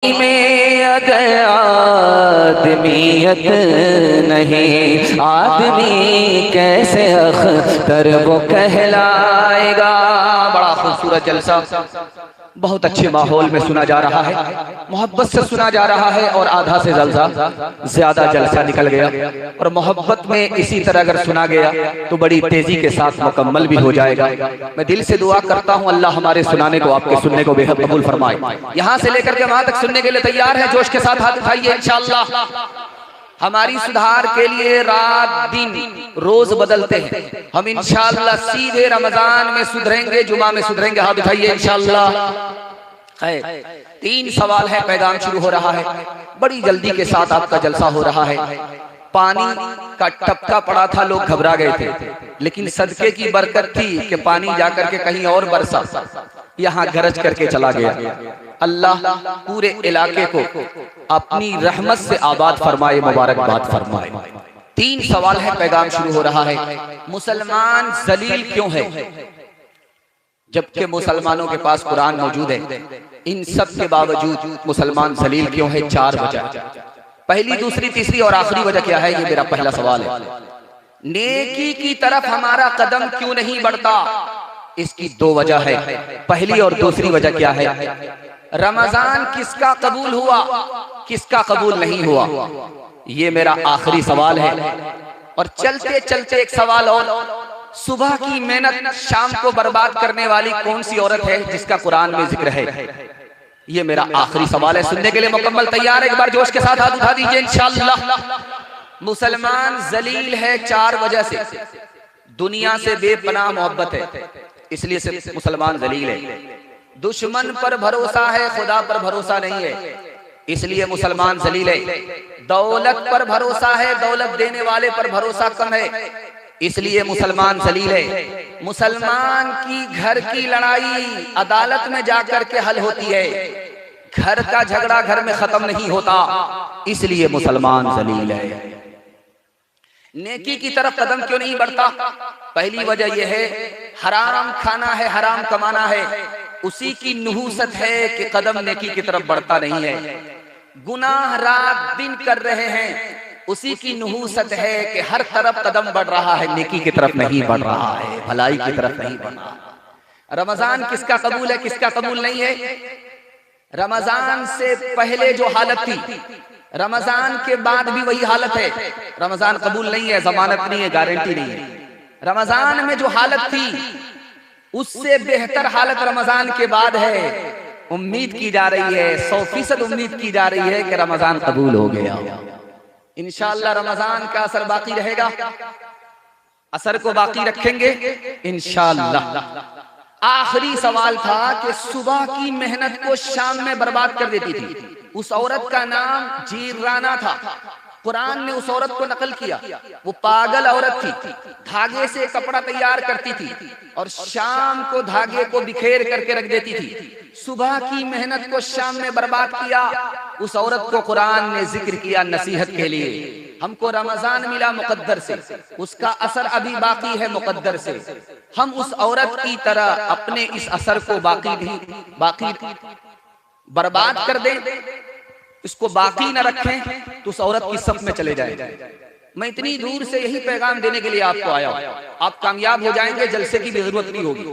में अगर आदमियत नहीं, आदमी कैसे अख्तर वो कहलाएगा। बड़ा खूबसूरत जलसा बहुत अच्छे माहौल में सुना जा रहा है, मोहब्बत से सुना जा रहा है और आधा से ज्यादा जलसा निकल गया। और मोहब्बत में इसी तरह अगर सुना गया तो बड़ी तेजी के साथ मुकम्मल भी हो जाएगा। मैं दिल से दुआ करता हूँ अल्लाह हमारे सुनाने को, आपके सुनने को बेहद कबूल फरमाए। यहाँ से लेकर के वहां तक सुनने के लिए तैयार है? जोश के साथ हाथ उठाइए। इंशाअल्लाह हमारी सुधार के लिए रात दिन रोज बदलते हैं हम। इंशाअल्लाह सीधे रमजान में सुधरेंगे, जुमा में सुधरेंगे। हाथ उठाइए इंशाअल्लाह। 3 सवाल है, पैगाम शुरू हो रहा है। बड़ी जल्दी के साथ आपका जलसा हो रहा है। पानी का टपका पड़ा था, लोग घबरा गए थे, लेकिन सदके की बरकत थी कि पानी जाकर के कहीं और बरसा, यहाँ गरज करके चला गया। अल्लाह पूरे इलाके को अपनी रहमत से आबाद फरमाए, मुबारकबाद फरमाए। 3 सवाल है, पैगाम शुरू हो रहा है। मुसलमान जलील क्यों है जबकि मुसलमानों के पास कुरान मौजूद है? इन सब के बावजूद मुसलमान जलील क्यों है? 4 वजह। पहली, दूसरी, तीसरी और आखिरी वजह क्या है? ये मेरा पहला सवाल है। नेकी की तरफ हमारा कदम क्यों नहीं बढ़ता? इसकी 2 वजह है। पहली और दूसरी वजह क्या है? रमजान किसका कबूल हुआ, किसका कबूल नहीं हुआ? ये मेरा आखिरी सवाल है। और चलते चलते एक सवाल और, सुबह की मेहनत शाम को बर्बाद करने वाली कौन सी औरत है जिसका कुरान में जिक्र है? ये मेरा आखिरी सवाल है। सुनने के लिए मुकम्मल तैयार है? एक बार जोश के साथ हाथ उठा दीजिए इंशाअल्लाह। मुसलमान जलील है 4 वजह से। दुनिया से बेपनाह मोहब्बत है, इसलिए से मुसलमान जलील है। दुश्मन पर भरोसा है, खुदा पर भरोसा नहीं है, इसलिए मुसलमान जलील है। दौलत पर भरोसा है, दौलत देने वाले पर भरोसा कम है, इसलिए मुसलमान जलील है। मुसलमान की घर की लड़ाई अदालत में जाकर के हल होती है, घर का झगड़ा घर में खत्म नहीं होता, इसलिए मुसलमान जलील है। नेकी की तरफ कदम क्यों नहीं बढ़ता? पहली वजह यह है, हराम खाना है, हराम कमाना है, उसी की नुहूसत है कि कदम नेकी की तरफ बढ़ता नहीं है। गुनाह रात दिन कर रहे हैं, उसी की नुहूसत है कि हर तरफ कदम बढ़ रहा है, नेकी की तरफ नहीं बढ़ रहा है, भलाई की तरफ नहीं बढ़ रहा। रमजान किसका कबूल है, किसका कबूल नहीं है? रमजान से पहले जो हालत थी, रमजान के बाद भी वही हालत है। रमजान कबूल नहीं है, जमानत नहीं है, गारंटी नहीं है। रमजान में जो हालत थी उससे बेहतर हालत रमजान के बाद है। उम्मीद की जा रही है, 100% उम्मीद की जा रही है कि रमजान कबूल हो गया। इंशाअल्लाह रमजान का असर बाकी रहेगा, असर को बाकी रखेंगे इंशाअल्लाह। आखिरी सवाल था कि सुबह की मेहनत को शाम में बर्बाद कर देती थी। उस औरत का नाम जीराना था। कुरान ने उस औरत को नकल किया। वो पागल औरत थी, धागे से कपड़ा तैयार करती थी और शाम को धागे को बिखेर करके रख देती थी। सुबह की मेहनत को शाम में बर्बाद किया। उस औरत को कुरान ने जिक्र किया नसीहत के लिए। हमको रमजान मिला मुकद्दर से, उसका असर अभी बाकी है मुकद्दर से। हम उस औरत की तरह अपने इस असर को बाकी बर्बाद कर दें, इसको बाकी न रखें तो उस औरत की सफ में चले जाएं। मैं इतनी दूर से यही पैगाम देने के लिए आपको आया हूं। आप कामयाब हो जाएंगे, जलसे की भी जरूरत नहीं होगी।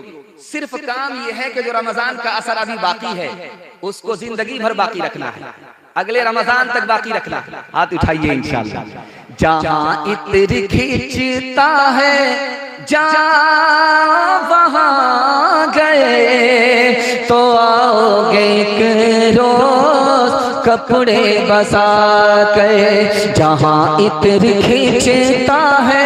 सिर्फ काम यह है कि जो रमजान का असर अभी बाकी है उसको जिंदगी भर बाकी रखना है, अगले रमजान तक बाकी रखना है। हाथ उठाइए इंशाअल्लाह। जहां इत्र खींचता है जहां वहां गए तो आओगे एक रोज कपड़े बसा के। जहां इत्र खींचता है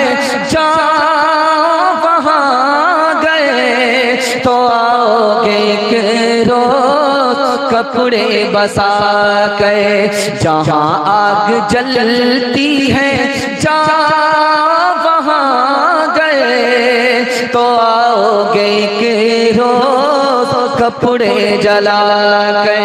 जहां वहां गए तो आओगे एक रोज कपड़े बसा के। जहां आग जलती है जहां वहां गए तो आओगे एक रोज कपड़े जला के।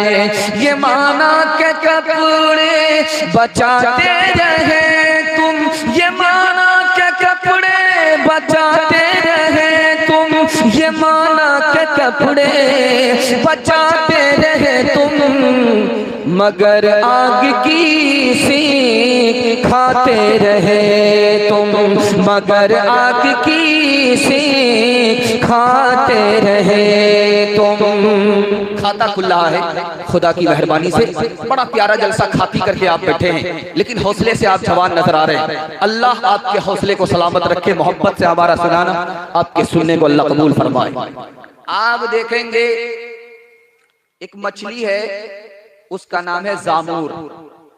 ये माना के कपड़े बचाते रहे तुम, ये माना के कपड़े बचाते रहे तुम, ये माना के कपड़े बचाते रहे तुम, मगर आग की सेंक खाते रहे तुम, मगर आग की सेंक खाते रहे तुम। खाता खुला है खुदा की मेहरबानी से, बड़ा प्यारा जलसा खाती करके आप बैठे हैं, लेकिन हौसले से आप जवान नजर आ रहे हैं। अल्लाह आपके हौसले को सलामत रखे, मोहब्बत से हमारा सुनाना आपके सुनने को अल्लाह कबूल फरमाए। आप देखेंगे एक मछली है, उसका नाम है जामूर,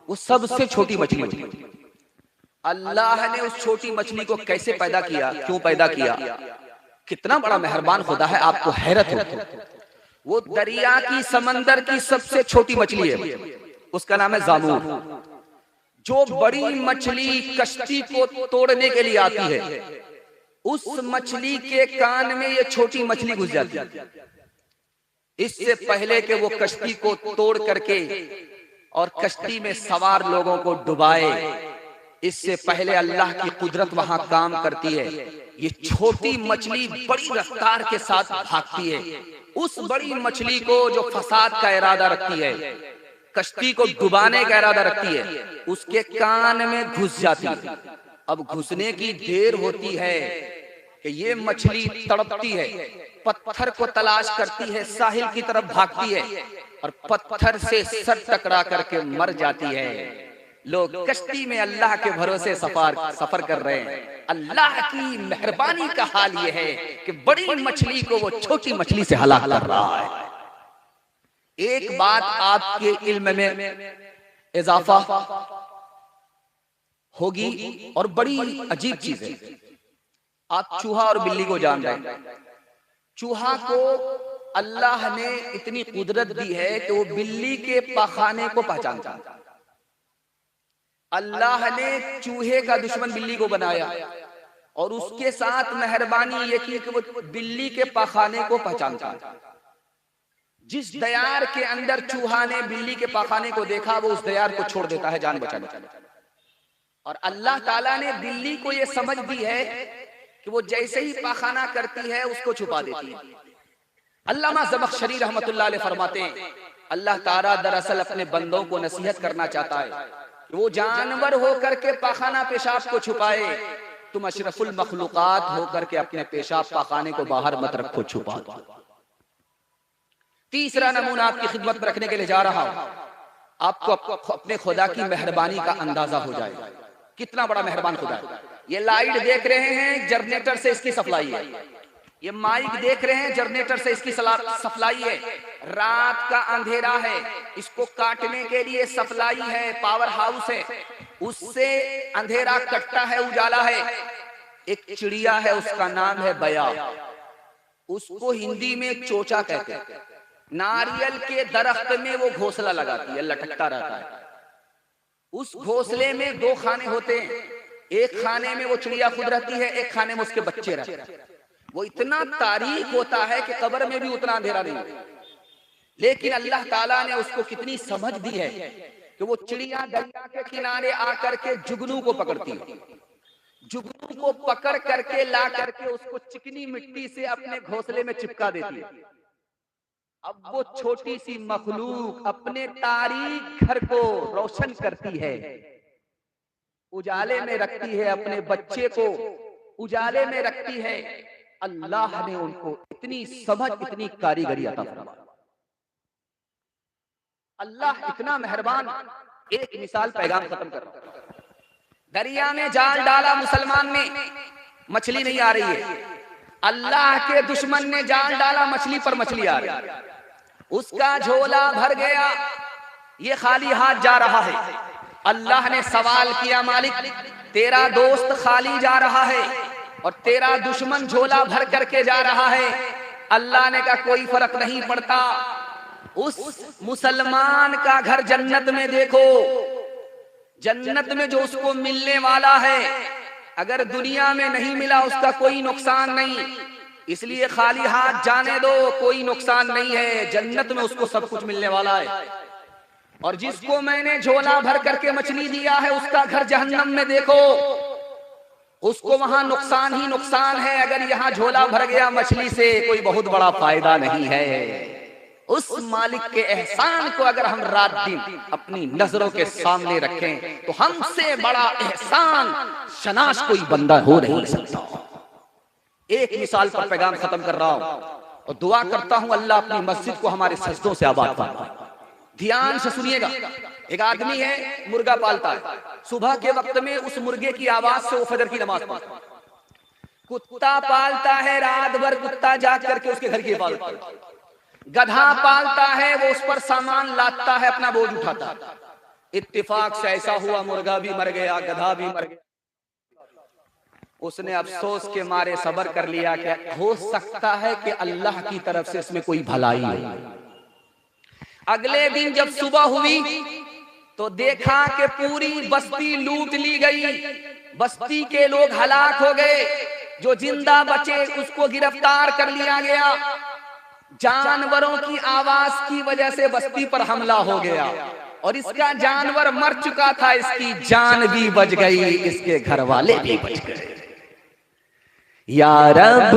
वो सबसे छोटी मछली होती है। अल्लाह ने उस छोटी मछली को कैसे पैदा किया, क्यों पैदा किया, कितना बड़ा मेहरबान खुदा है, आपको हैरत होगी। वो दरिया की समंदर की सबसे छोटी मछली है, उसका नाम है जामूर। जो बड़ी मछली कश्ती को तोड़ने के लिए आती है, उस मछली के कान में ये छोटी मछली घुस जाती है। इससे पहले कि वो कश्ती को तोड़ करके और कश्ती में सवार लोगों को डुबाए, इससे पहले अल्लाह की कुदरत वहां काम करती है। ये छोटी मछली बड़ी रफ्तार के साथ भागती है, उस बड़ी मछली को जो फसाद का इरादा रखती है, कश्ती को डुबाने का इरादा रखती है, उसके कान में घुस जाती है। अब घुसने की देर होती है कि ये मछली तड़पती है, पत्थर को तलाश करती है, साहिल की तरफ भागती है और पत्थर से सर टकरा करके मर जाती है। लोग कश्ती में अल्लाह के भरोसे सफर कर रहे हैं। अल्लाह की मेहरबानी का हाल यह है कि बड़ी मछली को वो छोटी मछली से हलाक कर रहा है। एक बात आपके इल्म में इजाफा होगी और बड़ी अजीब चीज है। आप चूहा और बिल्ली को जान रहे हैं। चूहा को अल्लाह ने इतनी कुदरत दी है कि वो बिल्ली के पाखाने को पहचानता है। अल्लाह ने चूहे का दुश्मन बिल्ली को बनाया और उसके साथ मेहरबानी ये की कि वो बिल्ली के पाखाने को पहचानता है। जिस दयार के अंदर चूहा ने बिल्ली के पाखाने को देखा, वो उस दयार को छोड़ देता है जान बचाने। और अल्लाह ताला ने बिल्ली को ये समझ दी है कि वो जैसे ही पाखाना करती है उसको छुपा देती है। अल्लामा ज़मख़शरी रहमतुल्लाह अलैह फरमाते हैं, अल्लाह ताला दरअसल अपने बंदों को नसीहत करना चाहता है कि वो जानवर होकर के पाखाना पेशाब को छुपाए, तुम अशरफुल मखलूकात होकर के अपने पेशाब पाखाने को बाहर मत रखो, छुपा दो। तीसरा नमूना आपकी खिदमत में रखने के लिए जा रहा हूं, आपको अपने खुदा की मेहरबानी का अंदाजा हो जाएगा, कितना बड़ा मेहरबान खुदा है। ये लाइट देख रहे हैं, जनरेटर से इसकी सप्लाई है। ये माइक देख रहे हैं, जनरेटर से इसकी सप्लाई है। रात का अंधेरा है, इसको काटने के लिए सप्लाई है, पावर हाउस है, उससे अंधेरा कटता है, उजाला है। एक चिड़िया है, उसका नाम है बया, उसको हिंदी में चोचा कहते हैं। नारियल के दरख्त में वो घोंसला लगाती है, लटकता रहता है। उस घोंसले में दो खाने होते हैं, एक खाने में वो चिड़िया खुद रहती है, एक खाने में उसके बच्चे रहते हैं। वो इतना तारीक होता है कि कब्र में भी उतना अंधेरा नहीं होता। लेकिन अल्लाह ताला ने उसको कितनी समझ दी है कि वो चिड़िया दरिया के किनारे आकर के जुगनू को पकड़ती है, जुगनू को पकड़ करके ला करके उसको चिकनी मिट्टी से अपने घोंसले में चिपका देती है। अब वो छोटी सी मखलूक अपने तारीक घर को रोशन करती है, उजाले में रखती है, अपने बच्चे को उजाले में रखती है। अल्लाह ने उनको इतनी समझ, इतनी कारीगरी अता फरमाई। अल्लाह इतना मेहरबान। एक मिसाल पैगाम खत्म कर रहा हूं। दरिया में जाल डाला मुसलमान ने, मछली नहीं आ रही है। अल्लाह के दुश्मन ने जाल डाला, मछली पर मछली आ रही है। उसका झोला भर गया, ये खाली हाथ जा रहा है। अल्लाह ने सवाल किया, मालिक तेरा दोस्त खाली जा रहा है और तेरा दुश्मन झोला भर करके जा रहा है। अल्लाह ने कहा कोई फर्क नहीं पड़ता, उस मुसलमान का घर जन्नत में देखो, जन्नत में जो उसको मिलने वाला है, अगर दुनिया में नहीं मिला उसका कोई नुकसान नहीं, इसलिए खाली हाथ जाने दो, कोई नुकसान नहीं है, जन्नत में उसको सब कुछ मिलने वाला है। और जिसको मैंने झोला भर करके मछली दिया है, उसका घर जहन्नम में देखो, उसको वहां नुकसान ही नुकसान है। अगर यहाँ झोला भर गया मछली से, कोई बहुत बड़ा फायदा नहीं है। उस मालिक के एहसान को अगर हम रात दिन अपनी नजरों के सामने रखें तो हमसे बड़ा एहसान शनाश कोई बंदा हो नहीं सकता। एक मिसाल पर पैगाम खत्म कर रहा हूं और दुआ करता हूं अल्लाह अपनी मस्जिद को हमारे सजदों से आबाद फरमाए। ध्यान से सुनिएगा। एक आदमी है, मुर्गा पालता है। सुबह के वक्त में उस मुर्गे की आवाज से वो फजर की नमाज पढ़ता है। कुत्ता पालता है, रात भर कुत्ता जाग करके उसके घर की हिफाजत करता है। गधा पालता है, वो उस पर सामान लादता है, अपना बोझ उठाता है। इत्तेफाक से ऐसा हुआ, मुर्गा भी मर गया, गधा भी मर गया। उसने अफसोस के मारे सब्र कर लिया कि हो सकता है कि अल्लाह की तरफ से इसमें कोई भलाई हो। अगले दिन जब सुबह हुई तो देखा कि पूरी बस्ती लूट ली गई। बस्ती के लोग हलाक हो गए। जो जिंदा बचे उसको गिरफ्तार कर लिया गया। जानवरों की आवाज की वजह से बस्ती पर हमला हो गया और इसका जानवर मर चुका था, इसकी जान भी बच गई, इसके घर वाले भी बच गए। या रब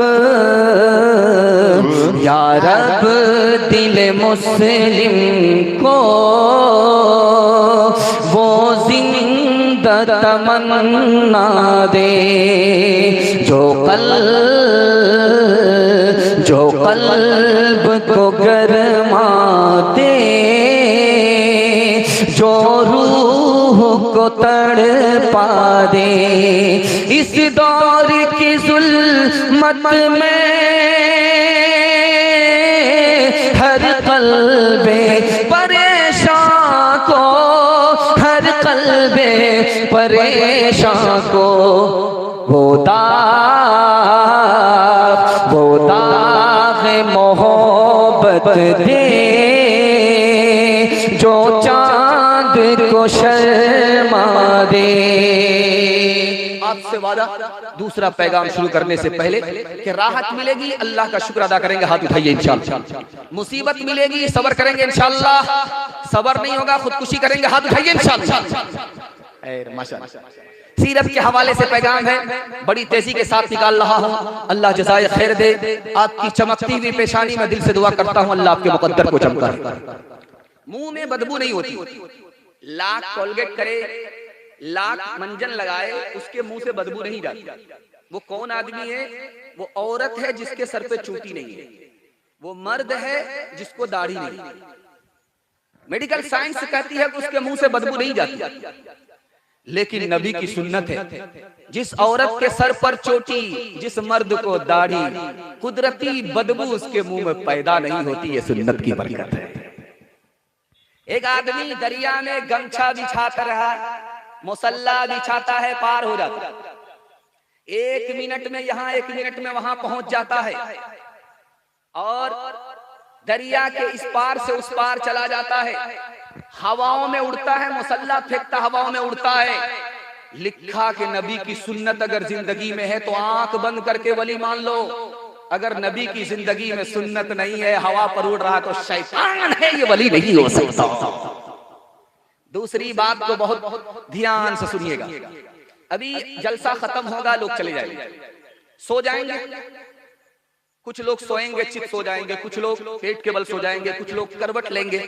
दिल मुस्लिम को वो जिंदा तमन्ना दे जो कल्ब को गरमा दे, जो रूह को तड़पा दे। इस दौर की जुल्मत में हर कल्बे परेशान को, हर कल्बे परेशान को वो दाग मोहब्बत दे, जो चांद को शर्मा दे। आपसे वादा, दूसरा पैगाम शुरू करने से पहले कि राहत मिलेगी, अल्लाह का शुक्र अदा करेंगे, हाथ उठाइए इंशाअल्लाह। मुसीबत मिलेगी, सब्र करेंगे इंशाअल्लाह। सब्र नहीं होगा, खुदकुशी करेंगे, हाथ उठाइए इंशाअल्लाह। माशाअल्लाह। सीरत के हवाले से पैगाम है, बड़ी तेजी के साथ निकाल रहा हूँ। अल्लाह जज़ाए खैर दे। आपकी चमकती हुई पेशानी में दिल से दुआ करता हूँ अल्लाह आपके मुकद्दर को चमकाए। मुंह में बदबू नहीं होती। लाख कोलगेट करे, लाख मंजन लगाए, उसके मुंह से बदबू नहीं जाती। वो कौन आदमी है? वो औरत है जिसके सर पे चूंटी नहीं है। वो मर्द है जिसको दाढ़ी नहीं। मेडिकल साइंस कहती है कि उसके मुंह से बदबू नहीं जाती, लेकिन नबी की सुन्नत है जिस औरत के सर पर चोटी, जिस मर्द को दाढ़ी, कुदरती बदबू उसके मुंह में पैदा नहीं होती। ये सुन्नत की बरकत है। एक आदमी दरिया में गमछा बिछाता रहा, मुसल्ला बिछाता है, पार हो जाता है। 1 मिनट में यहाँ, 1 मिनट में वहां पहुंच जाता है और दरिया के इस पार से उस पार चला जाता है। हवाओं में उड़ता है, मुसल्ला फेंकता हवाओं में उड़ता है। लिखा कि नबी की सुन्नत अगर जिंदगी में है तो आंख बंद करके वली मान लो। अगर नबी की जिंदगी में सुन्नत नहीं है, हवा पर उड़ रहा तो शैतान है, ये वली नहीं हो सकता। दूसरी बात को बहुत ध्यान से सुनिएगा। अभी जलसा खत्म होगा, लोग चले जाएंगे, सो जाएंगे। कुछ लोग सोएंगे, चित सो जाएंगे, कुछ लोग पेट के बल सो जाएंगे, कुछ लोग करवट लेंगे,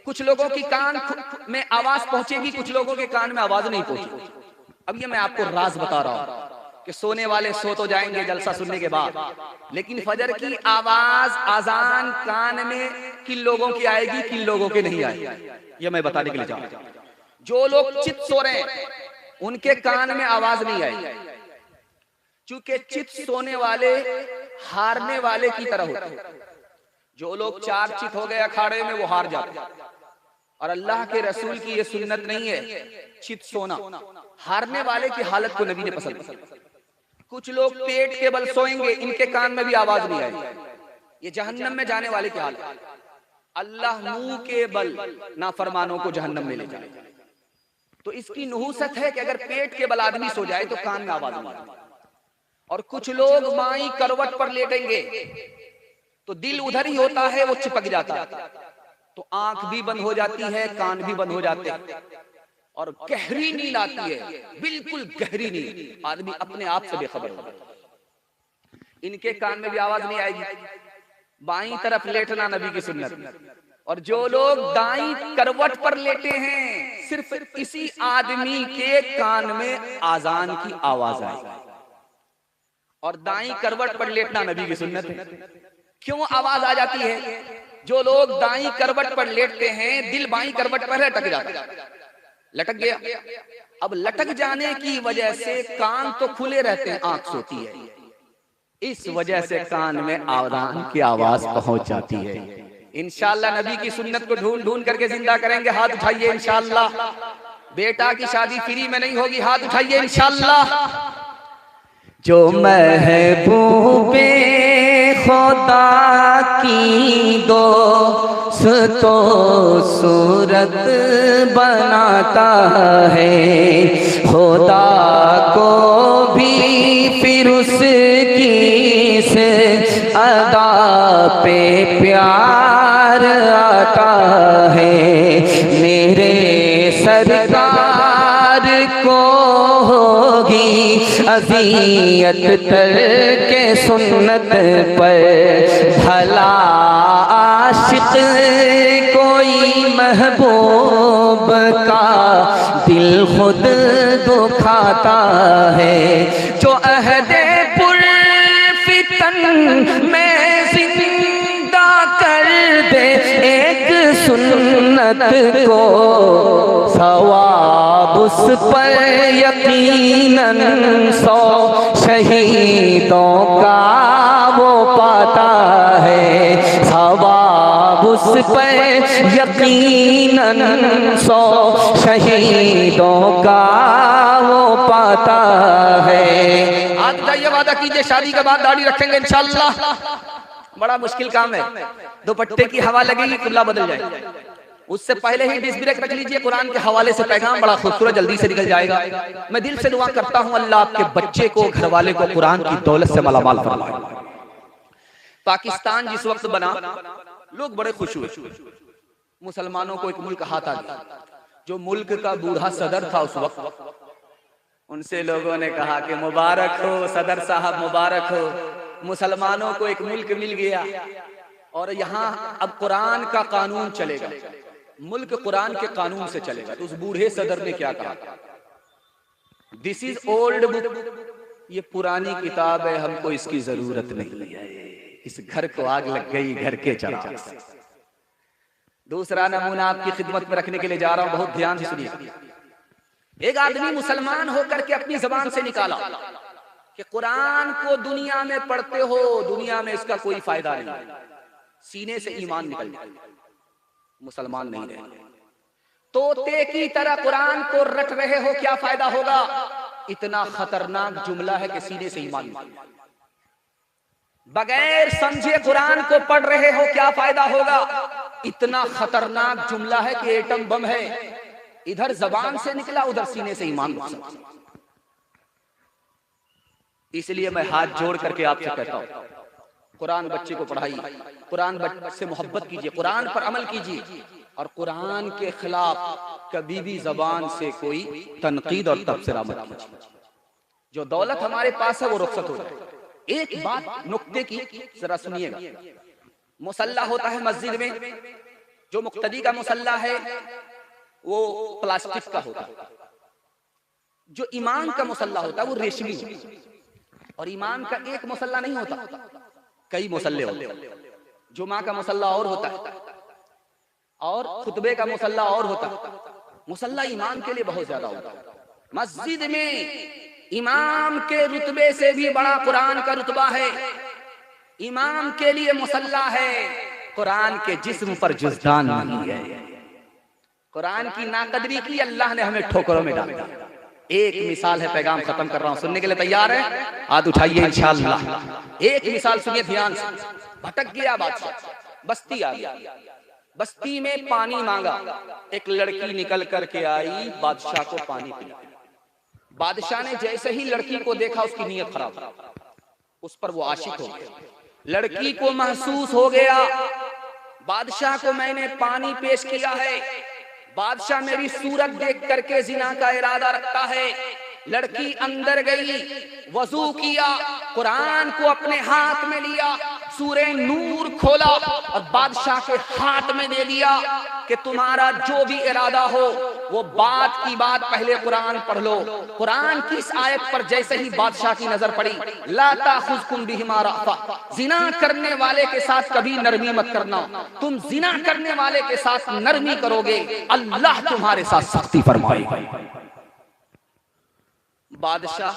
कुछ लोगों की कान में आवाज पहुंचेगी, कुछ लोगों के कान में आवाज नहीं पहुंचेगी। अब ये मैं आपको राज बता रहा हूं कि सोने वाले सो तो जाएंगे जलसा सुनने के बाद, लेकिन फजर की आवाज, आजान कान में किन लोगों की आएगी, किन लोगों के नहीं आएगी, ये मैं बताने के लिए जा रहा हूं। जो लोग चित सो रहे हैं उनके कान में आवाज नहीं आएगी, क्योंकि चित सोने वाले हारने वाले की तरह होते हैं। जो लोग 4 चित हो गए अखाड़े में, वो हार जाते हैं। और अल्लाह के रसूल की ये सुन्नत नहीं है चित सोना। हारने वाले की हालत को नबी ने पसंद किया। कुछ लोग पेट के बल सोएंगे, इनके कान में भी आवाज नहीं आएगी, ये जहन्नम में जाने वाले की हालत। अल्लाह मुंह के बल नाफरमानों को जहन्नम में ले जाए। तो इसकी नुहूसत है कि अगर पेट के बल आदमी सो जाए तो कान में आवाज नहीं आती। और कुछ लोग माई करवट पर लेटेंगे तो दिल उधर ही होता है, वो चिपक जाता है, तो आंख भी बंद हो जाती है, कान भी बंद हो जाते हैं और गहरी नींद आती है, बिल्कुल गहरी नींद। आदमी अपने आप से बेखबर हो जाता है। इनके कान में भी आवाज नहीं आएगी। बाईं तरफ लेटना नबी की सुन्नत। और जो लोग दाईं करवट पर लेटे हैं, सिर्फ इसी आदमी के कान में आजान की आवाज आए। और दाईं करवट पर लेटना नबी की सुन्नत है। क्यों आवाज आ जाती है? जो लोग दाईं करवट पर लेटते हैं, दिल बाईं करवट पर लटक जाता है, लटक गया। अब लटक जाने की वजह से कान तो खुले रहते हैं, आंख सोती है, इस वजह से कान में आज़ान की आवाज पहुंच जाती है। इंशाअल्लाह नबी की सुन्नत को ढूंढ ढूंढ करके जिंदा करेंगे। हाथ उठाइए इंशाअल्लाह। बेटा की शादी फ्री में नहीं होगी, हाथ उठाइए इंशाअल्लाह। जो महबूबे खुदा की दोस्तो सूरत बनाता है, खुदा को भी फिर उसकी से अदा पे प्यार आता है। मेरे सरकार को होगी अज़ियत के सुन्नत पर, भला आशिक कोई महबूब का दिल खुद दुखाता है। जो अहदे पुरफितन में जिंदा कर दे एक सुन्नत को, सवाब उस पर यकीनन 100 शहीदों का वो पाता है। सवाब उस पर यकीनन 100 शहीदों का वो पाता है। आज जाइए, वादा कीजिए शादी के बाद दाढ़ी रखेंगे इंशाअल्लाह। बड़ा मुश्किल काम है, दुपट्टे की हवा लगेगी कुल्ला बदल जाए। उससे पहले ही डिस्क ब्रेक रख लीजिए। कुरान के हवाले से पैगाम बड़ा खूबसूरत जल्दी से निकल जाएगा। मैं दिल से दुआ करता हूं अल्लाह आपके बच्चे को, घर वाले को कुरान की दौलत से मालामाल फरमाए। पाकिस्तान जिस वक्त बना, लोग बड़े खुश हुए। मुसलमानों को एक मुल्क हाथ आ गया। जो मुल्क का बूढ़ा सदर था उस वक्त, उनसे लोगों ने कहा कि मुबारक हो सदर साहब, मुबारक हो, मुसलमानों को एक मुल्क मिल गया और यहाँ अब कुरान का कानून चलेगा, मुल्क कुरान के कानून से चलेगा। तो उस बूढ़े सदर ने क्या कहा? दिस इज ओल्ड बुक, ये पुरानी किताब है, हमको इसकी जरूरत नहीं है। इस घर को आग लग गई घर के चिराग से। दूसरा नमूना आपकी खिदमत में रखने के लिए जा रहा हूं, बहुत ध्यान से सुनिए। एक आदमी मुसलमान होकर के अपनी जबान से निकाला कि कुरान को दुनिया में पढ़ते हो, दुनिया में इसका कोई फायदा नहीं। सीने से ईमान निकल जाए, मुसलमान नहीं रहे। तोते की तरह कुरान को रट रहे हो, क्या फायदा होगा? इतना खतरनाक जुमला है कि सीने से ईमान निकल जाए। बगैर समझे कुरान को पढ़ रहे हो, क्या फायदा होगा? इतना खतरनाक जुमला है कि एटम बम है, इधर जबान से निकला, उधर सीने से ईमान घुसा। इसलिए मैं हाथ जोड़ करके आपसे कहता हूं, कुरान बच्चे को पढ़ाइए, कुरान से मोहब्बत कीजिए, कुरान पर अमल कीजिए और कुरान के खिलाफ कभी भी जबान से कोई तनकीद और तबसरा मत कीजिए। जो दौलत हमारे पास है वो रुखसत हो जाए। एक बात नुक्ते की जरा सुनिएगा। मुसल्ला होता है मस्जिद में, जो मुक्तदी का मुसल्ला है वो प्लास्टिक का होता है, जो इमाम का मुसल्ला होता है वो रेशमी होता है। और इमाम का एक मुसल्ला नहीं होता, कई मुसल्ले होते हैं। जुमा का मुसल्ला और होता है और खुतबे का मुसल्ला और होता है। मुसल्ला इमाम के लिए बहुत ज्यादा होता है। मस्जिद में इमाम के रुतबे से भी बड़ा कुरान का रुतबा है। इमाम के लिए मुसल्ला है, कुरान के जिस्म पर जुज़दान नहीं है। कुरान की नाकदरी की अल्लाह ने हमें ठोकरों में डाला। एक मिसाल है, पैगाम खत्म कर रहा हूं, सुनने के लिए तैयार है? हाथ उठाइए इंशाअल्लाह। एक मिसाल सुनिए ध्यान से। भटक गया बादशाह, बस्ती आ गया, बस्ती में पानी मांगा। एक लड़की निकल करके आई, बादशाह को पानी पिला। बादशाह ने जैसे ही लड़की को देखा उसकी नीयत खराब, उस पर वो आशिक हो गया। लड़की को महसूस हो गया बादशाह को मैंने पानी पेश किया है, बादशाह मेरी सूरत देख करके जिना का इरादा रखता है। लड़की अंदर गई, वजू किया, कुरान को अपने हाथ में लिया, सूरे नूर खोला और बादशाह के हाथ में दे दिया कि तुम्हारा जो भी इरादा हो वो बात की बात पहले कुरान पढ़ लो। कुरान की इस आयत पर जैसे ही बादशाह की नजर पड़ी, ला ताखुज़कुम बिहिमा रअफ़ा, जिना करने वाले के साथ कभी नरमी मत करना, तुम जिना करने वाले के साथ नरमी करोगे अल्लाह तुम्हारे साथ सख्ती फरमाएगा। बादशाह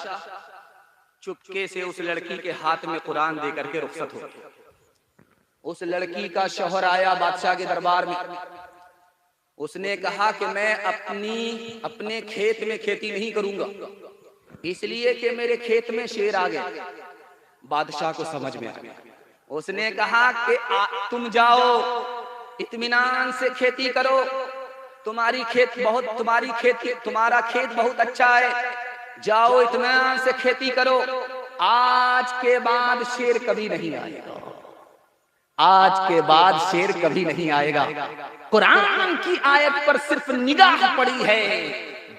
चुपके से उस लड़की के हाथ में कुरान दे करके रुखसत हो गया। उस लड़की का शौहर आया बादशाह के दरबार में। उसने कहा कि मैं अपने खेत में खेती नहीं करूंगा, इसलिए कि मेरे खेत में शेर आ गया। बादशाह को समझ में आ गया। उसने कहा कि तुम जाओ, इत्मीनान से खेती करो, तुम्हारा खेत बहुत अच्छा है, जाओ इत्मीनान से खेती करो, आज के बाद शेर कभी नहीं आएगा, आज के बाद शेर कभी नहीं आएगा। कुरान की आयत पर सिर्फ निगाह पड़ी है,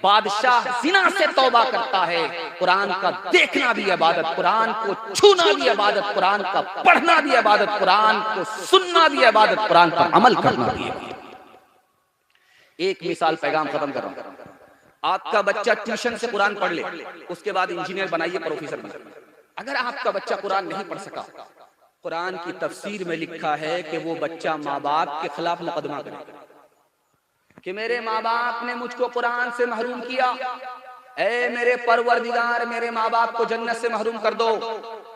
बादशाह जिना से तौबा करता है। कुरान का देखना भी इबादत, कुरान को छूना भी इबादत, कुरान का पढ़ना भी इबादत, कुरान को सुनना भी इबादत, कुरान पर अमल करना भी इबादत। एक मिसाल पैगाम खत्म कर रहा हूं। आपका बच्चा ट्यूशन से कुरान पढ़ ले, उसके बाद इंजीनियर बनाइए, प्रोफेसर बनाइए। अगर आपका बच्चा कुरान नहीं पढ़ सका, कुरान की तफसीर में लिखा है कि वो बच्चा माँ बाप के खिलाफ मुकदमा करेगा कि मेरे माँ बाप ने मुझको कुरान से महरूम किया, ऐ मेरे परवरदिगार मेरे माँ बाप को जन्नत से महरूम कर दो,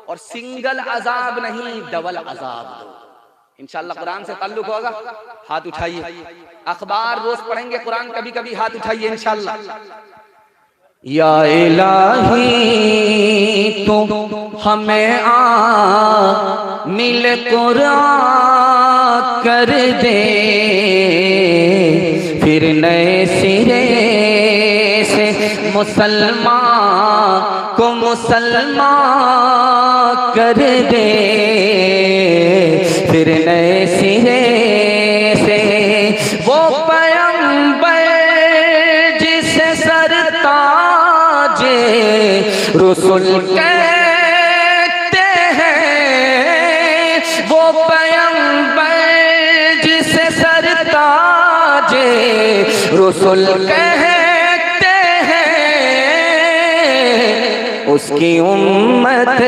और सिंगल अजाब नहीं डबल अजाब दो। इंशाअल्लाह कुरान से ताल्लुक होगा, हाथ उठाइए। अखबार रोज पढ़ेंगे, कुरान कभी कभी, हाथ उठाइए इंशाअल्लाह। या इलाही तुम हमें मिल कुरान कर दे, फिर नए सिरे से मुसलमान को मुसलमान कर दे, फिर नए सिरे से वो पैगंबर जिसे सरताजे रसूल कहते हैं, वो पैगंबर जिसे सरताजे रसूल कहते हैं, उसकी उम्मत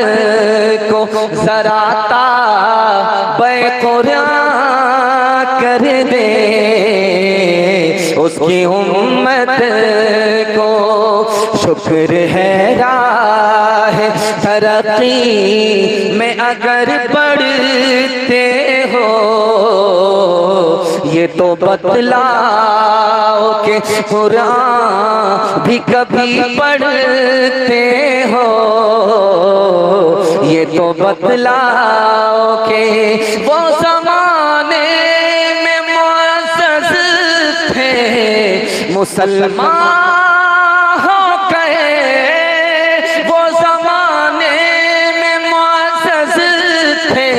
को जरा कुरान कर दे, उसकी उम्मत को शुक्र है राह तरक्की में अगर बढ़ते हो, ये तो बतलाओ कि कुरान भी कभी पढ़ते हो, ये तो बतलाओ कि वो ज़माने में मुअज़्ज़ज़ थे मुसलमान हो गए, वो ज़माने में मुअज़्ज़ज़ थे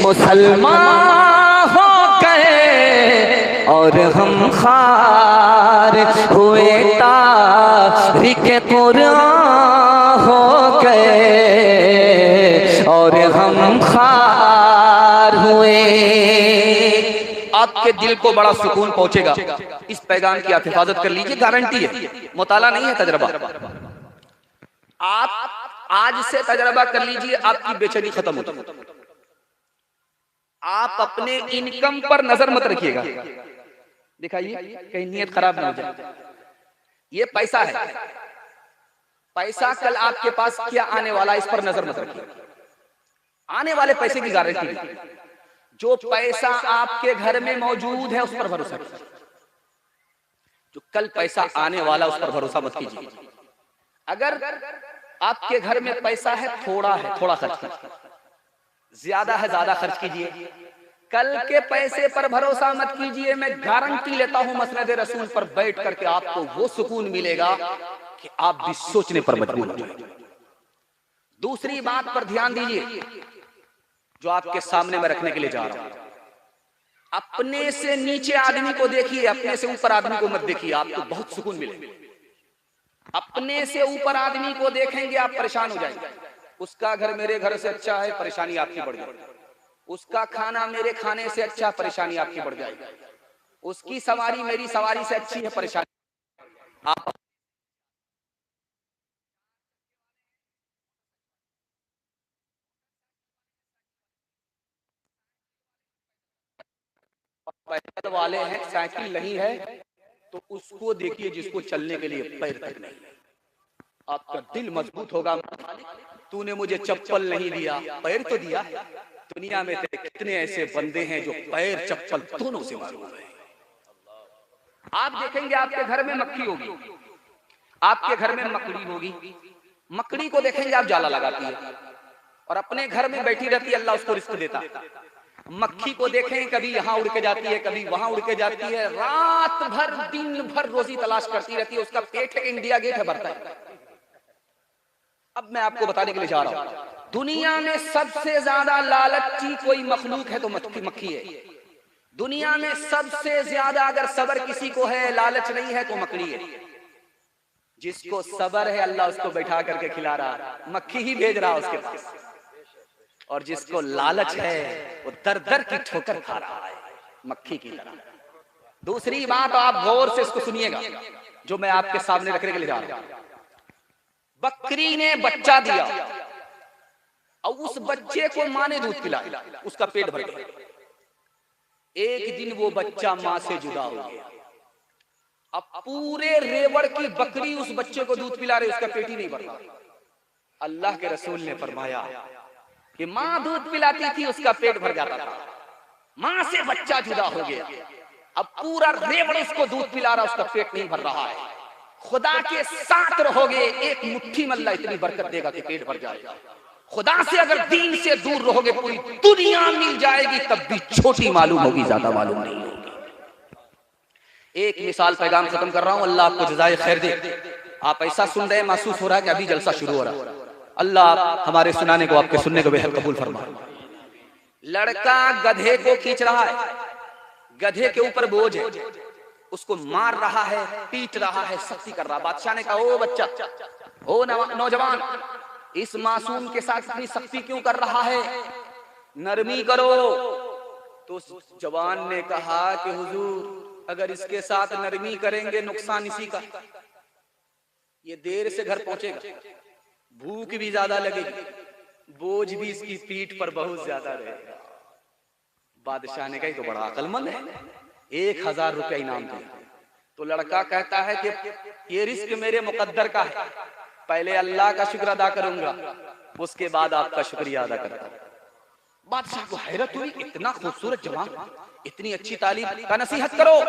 मुसलमान हो गए, और हम खार हुए तारीख़ कुरान हो गए, और हम खार हुए। आपके दिल को बड़ा सुकून पहुंचेगा। इस पैगाम की आप हिफाजत कर लीजिए, गारंटी है, मुताला नहीं है, तजर्बा। आप आज से तजर्बा कर लीजिए, आपकी बेचैनी खत्म हो जाएगी। आप अपने इनकम पर नजर मत रखिएगा, दिखाइए कहीं नीयत खराब ना हो जाए। ये पैसा है, पैसा कल आपके पास क्या आने वाला, इस पर नजर मत रखिए। आने वाले पैसे की गारंटी नहीं, जो पैसा आपके घर में मौजूद है उस पर भरोसा कीजिए। जो कल पैसा आने वाला उस पर भरोसा मत कीजिए। अगर आपके घर में पैसा है, थोड़ा खर्च कीजिए, ज्यादा है ज्यादा खर्च कीजिए। कल के पैसे पर भरोसा मत कीजिए। मैं गारंटी लेता हूं मसनद रसूल पर बैठ करके आपको वो सुकून मिलेगा कि आप भी सोचने पर मजबूर हो जाएंगे। दूसरी बात पर ध्यान दीजिए जो आपके सामने में रखने के लिए जा रहा हूं। अपने से नीचे आदमी को देखिए, अपने से ऊपर आदमी को मत देखिए, आपको बहुत सुकून मिलेगा। अपने से ऊपर आदमी को देखेंगे आप परेशान हो जाएंगे। उसका घर मेरे घर से अच्छा है, परेशानी आपकी बढ़ जाएगी। उसका खाना मेरे खाने से अच्छा, परेशानी आपकी बढ़ जाएगी। उसकी सवारी मेरी सवारी से अच्छी है, परेशानी आप पैदल वाले हैं, साइकिल नहीं है तो उसको देखिए जिसको चलने के लिए पैर तक नहीं है। आपका दिल मजबूत होगा, तूने मुझे चप्पल नहीं दिया, पैर तो दिया है। दुनिया में कितने ऐसे बंदे हैं जो पैर चप्पल दोनों से मारूम है। आप देखेंगे आपके घर में मक्खी होगी, आपके घर में मकड़ी होगी, मकड़ी को देखेंगे आप जाला लगाती है और अपने घर में बैठी रहती है, अल्लाह उसको रिस्क देता। मक्खी को देखें कभी यहाँ उड़ के जाती है, कभी वहां उड़ के जाती है, रात भर दिन भर रोजी तलाश करती रहती है। उसका पेट है इंडिया गेट है, भरता है। अब मैं आपको बताने के लिए जा रहा हूं, दुनिया में सबसे ज्यादा लालची कोई मखलूक है तो मक्खी है। दुनिया में सबसे ज्यादा अगर सबर किसी को है, लालच नहीं है, तो मकड़ी है। जिसको सबर है अल्लाह उसको बैठा करके खिला रहा, मक्खी ही भेज रहा उसके पास। और जिसको लालच है वो दर दर की ठोकर खा रहा है, मक्खी की तरह। दूसरी बात आप गौर से इसको सुनिएगा जो मैं आपके सामने रखने के लिए जा रहा हूं। बकरी ने बच्चा दिया और उस बच्चे को माँ ने दूध पिलाया, उसका पेट भर गया। एक दिन वो बच्चा माँ से जुदा हो गया। अब पूरे रेवड़ की बकरी उस बच्चे को दूध पिला रही, उसका पेट ही नहीं भर रहा। अल्लाह के रसूल ने फरमाया कि माँ दूध पिलाती थी, उसका पेट भर जाता था। माँ से बच्चा जुदा हो गया, अब पूरा रेवड़ उसको दूध पिला रहा, उसका पेट नहीं भर रहा है। खुदा के साथ रहोगे, एक मुट्ठी में अल्लाह इतनी बरकत देगा कि पेट भर जाएगा। खुदा से अगर दीन से दूर रहोगे, पूरी दुनिया मिल जाएगी तब भी छोटी मालूम होगी, ज्यादा मालूम नहीं होगी। एक मिसाल पैगाम खत्म कर रहा हूं, अल्लाह आपको जज़ाए खैर दे। आप ऐसा सुन रहे हैं, महसूस हो रहा है कि अभी जलसा शुरू हो रहा है। अल्लाह हमारे सुनाने को, आपके सुनने को बेहद कबूल फरमाए। लड़का गधे को खींच रहा है, गधे के ऊपर बोझ है, उसको मार रहा है, पीट रहा है, सख्ती कर रहा। बादशाह ने कहा, ओ बच्चा, ओ नौजवान, इस मासूम के साथ इतनी सख्ती क्यों कर रहा है, नरमी करो। तो उस जवान ने कहा कि हुजूर, अगर इसके साथ नरमी करेंगे नुकसान इसी का, ये देर से घर पहुंचेगा, भूख भी ज्यादा लगेगी, बोझ भी इसकी पीठ पर बहुत ज्यादा रहेगा। बादशाह ने कहा, तो बड़ा अक्लमंद है, 1000 रुपया इनाम दे। तो लड़का कहता है कि ये रिस्क मेरे मुकद्दर का है, पहले अल्लाह का शुक्र अदा करूंगा, उसके बाद आपका शुक्रिया अदा करूंगा। बादशाह को हैरत हुई, इतना खूबसूरत जवान, इतनी अच्छी तालीम का, नसीहत करो।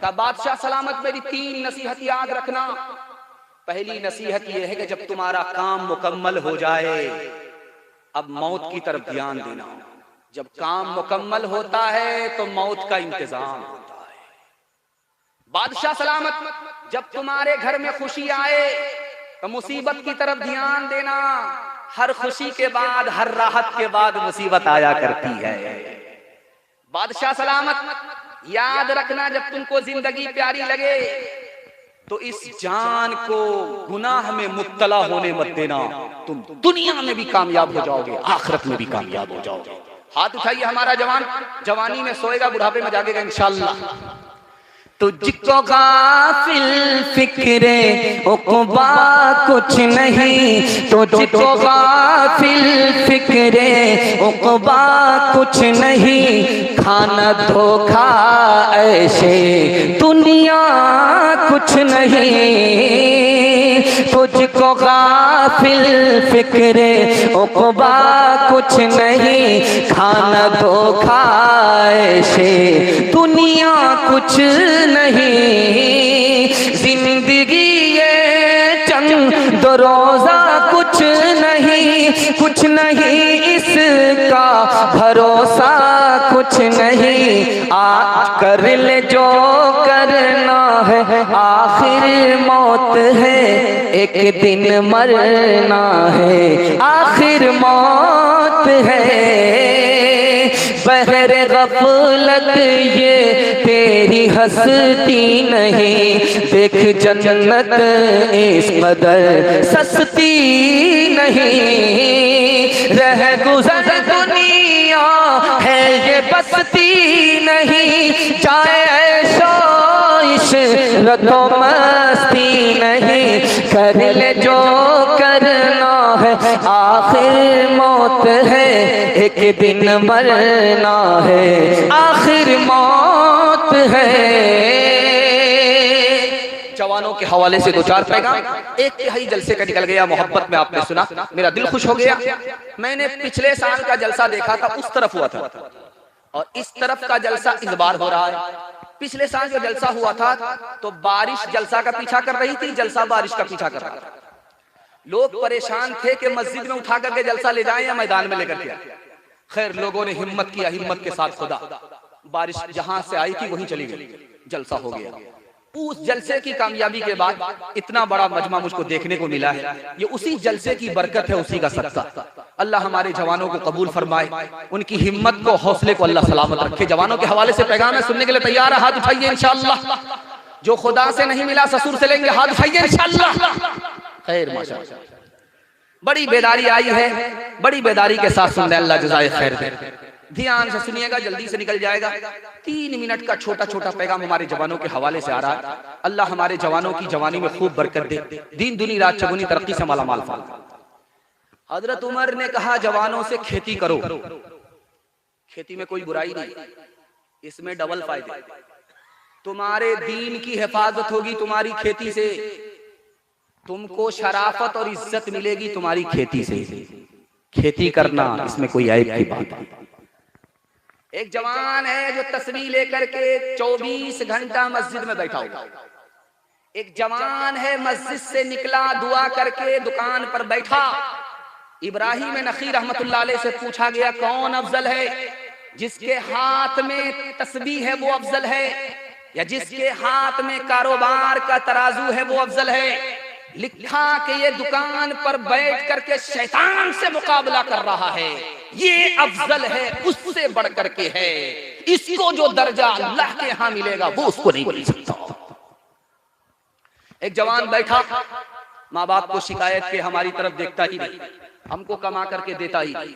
का बादशाह सलामत, मेरी 3 नसीहत याद रखना। पहली नसीहत यह है कि जब तुम्हारा काम मुकम्मल हो जाए, अब मौत की तरफ ध्यान देना। जब काम मुकम्मल होता है तो मौत का इंतजाम होता है। बादशाह सलामत, जब तुम्हारे घर में खुशी आए तो मुसीबत की तरफ ध्यान देना। हर खुशी के बाद, हर राहत के बाद मुसीबत आया करती है। बादशाह सलामत, याद रखना, जब तुमको जिंदगी प्यारी लगे तो इस जान को गुनाह में मुब्तला होने मत देना। तुम दुनिया में भी कामयाब हो जाओगे, आखिरत में भी कामयाब हो जाओगे। हाथ उठाइए हमारा जवान, जवानी में सोएगा, बुढ़ापे में जागेगा इंशाअल्लाह। तुझको गाफिल फिक्रे उक़बा कुछ नहीं, तुझको गाफिल फिक्रे उक़बा कुछ नहीं, खाना धोखा ऐसे दुनिया कुछ नहीं। तुझको गाफिल फिक्रे उक़बा कुछ नहीं, खाना धोखा ऐसे दुनिया कुछ नहीं। जिंदगी ये चंद रोजा कुछ नहीं, कुछ नहीं इसका भरोसा कुछ नहीं। आज कर ले जो करना है, आखिर मौत है, एक दिन मरना है, आखिर मौत है। बहर गफलत ये तेरी हस्ती नहीं, देख जन्नत इस कदर सस्ती नहीं। रह गुजर दुनिया दुनिया है ये बसती नहीं, जाए ऐशो इशरतो मस्ती नहीं, कर ले जो करना है, आखिर मौत है, एक दिन मरना है, आखिर मौत है। जवानों के हवाले से दो चार पैगाम। एक तिहाई जलसे का निकल गया, मोहब्बत में आपने सुना, मेरा दिल खुश हो गया। मैंने पिछले साल का जलसा देखा था, उस तरफ हुआ था, और इस तरफ का जलसा इस बार हो रहा है। पिछले साल जो जलसा हुआ था तो बारिश जलसा का पीछा कर रही थी, जलसा बारिश का पीछा कर रहा था। लोग परेशान थे कि मस्जिद में उठा करके जलसा ले जाएं या मैदान में लेकर के। खैर लोगों ने हिम्मत किया, हिम्मत के साथ खुदा, बारिश जहां से आई थी वहीं चली गई, जलसा हो गया। उस जलसे की कामयाबी के बाद इतना बड़ा मजमा मुझको देखने को मिला है। ये उसी जलसे की बरकत है, उसी का सदका। अल्लाह हमारे जवानों को कबूल फरमाए, उनकी हिम्मत को, हौसले को अल्लाह सलामत रखे। जवानों के हवाले से पैगाम है, सुनने के लिए तैयार है? हाथ उठाइए इंशाअल्लाह। जो खुदा से नहीं मिला ससुर से लेंगे, हाथ उठाइए इंशाअल्लाह। खैर माशाअल्लाह, बड़ी बेदारी आई है, बड़ी बेदारी के साथ सुन रहे, अल्लाह जज़ाए खैर दे। ध्यान से सुनिएगा, जल्दी से निकल जाएगा। 3 मिनट का छोटा छोटा पैगाम हमारे जवानों के हवाले से आ रहा है। अल्लाह हमारे जवानों की जवानी में खूब बरकत दे, दीन दुनी रात चगुनी तरक्की से माला माल फाल। हजरत उमर ने कहा जवानों से खेती करो, खेती में कोई बुराई नहीं, इसमें डबल फायदे। तुम्हारे दीन की हिफाजत होगी तुम्हारी खेती से, तुमको शराफत और इज्जत मिलेगी तुम्हारी खेती से। खेती करना इसमें कोई ऐब की बात नहीं। एक जवान है जो तस्बीह लेकर के 24 घंटा मस्जिद में बैठा हुआ। एक जवान है मस्जिद से निकला, दुआ करके दुकान पर बैठा। इब्राहिम नखी रहमतुल्लाह अलैह से पूछा गया कौन अफजल है? जिसके हाथ में तस्बीह है वो अफजल है, या जिसके हाथ में कारोबार का तराजू है वो अफजल है? लिखा कि ये दुकान पर बैठ करके शैतान से मुकाबला कर रहा है, ये अफजल है, उससे बढ़ करके है। इसको जो दर्जा अल्लाह के यहां मिलेगा वो उसको नहीं मिल सकता। एक जवान बैठा, माँ बाप को शिकायत के हमारी तरफ देखता ही नहीं, हमको कमा करके देता ही नहीं।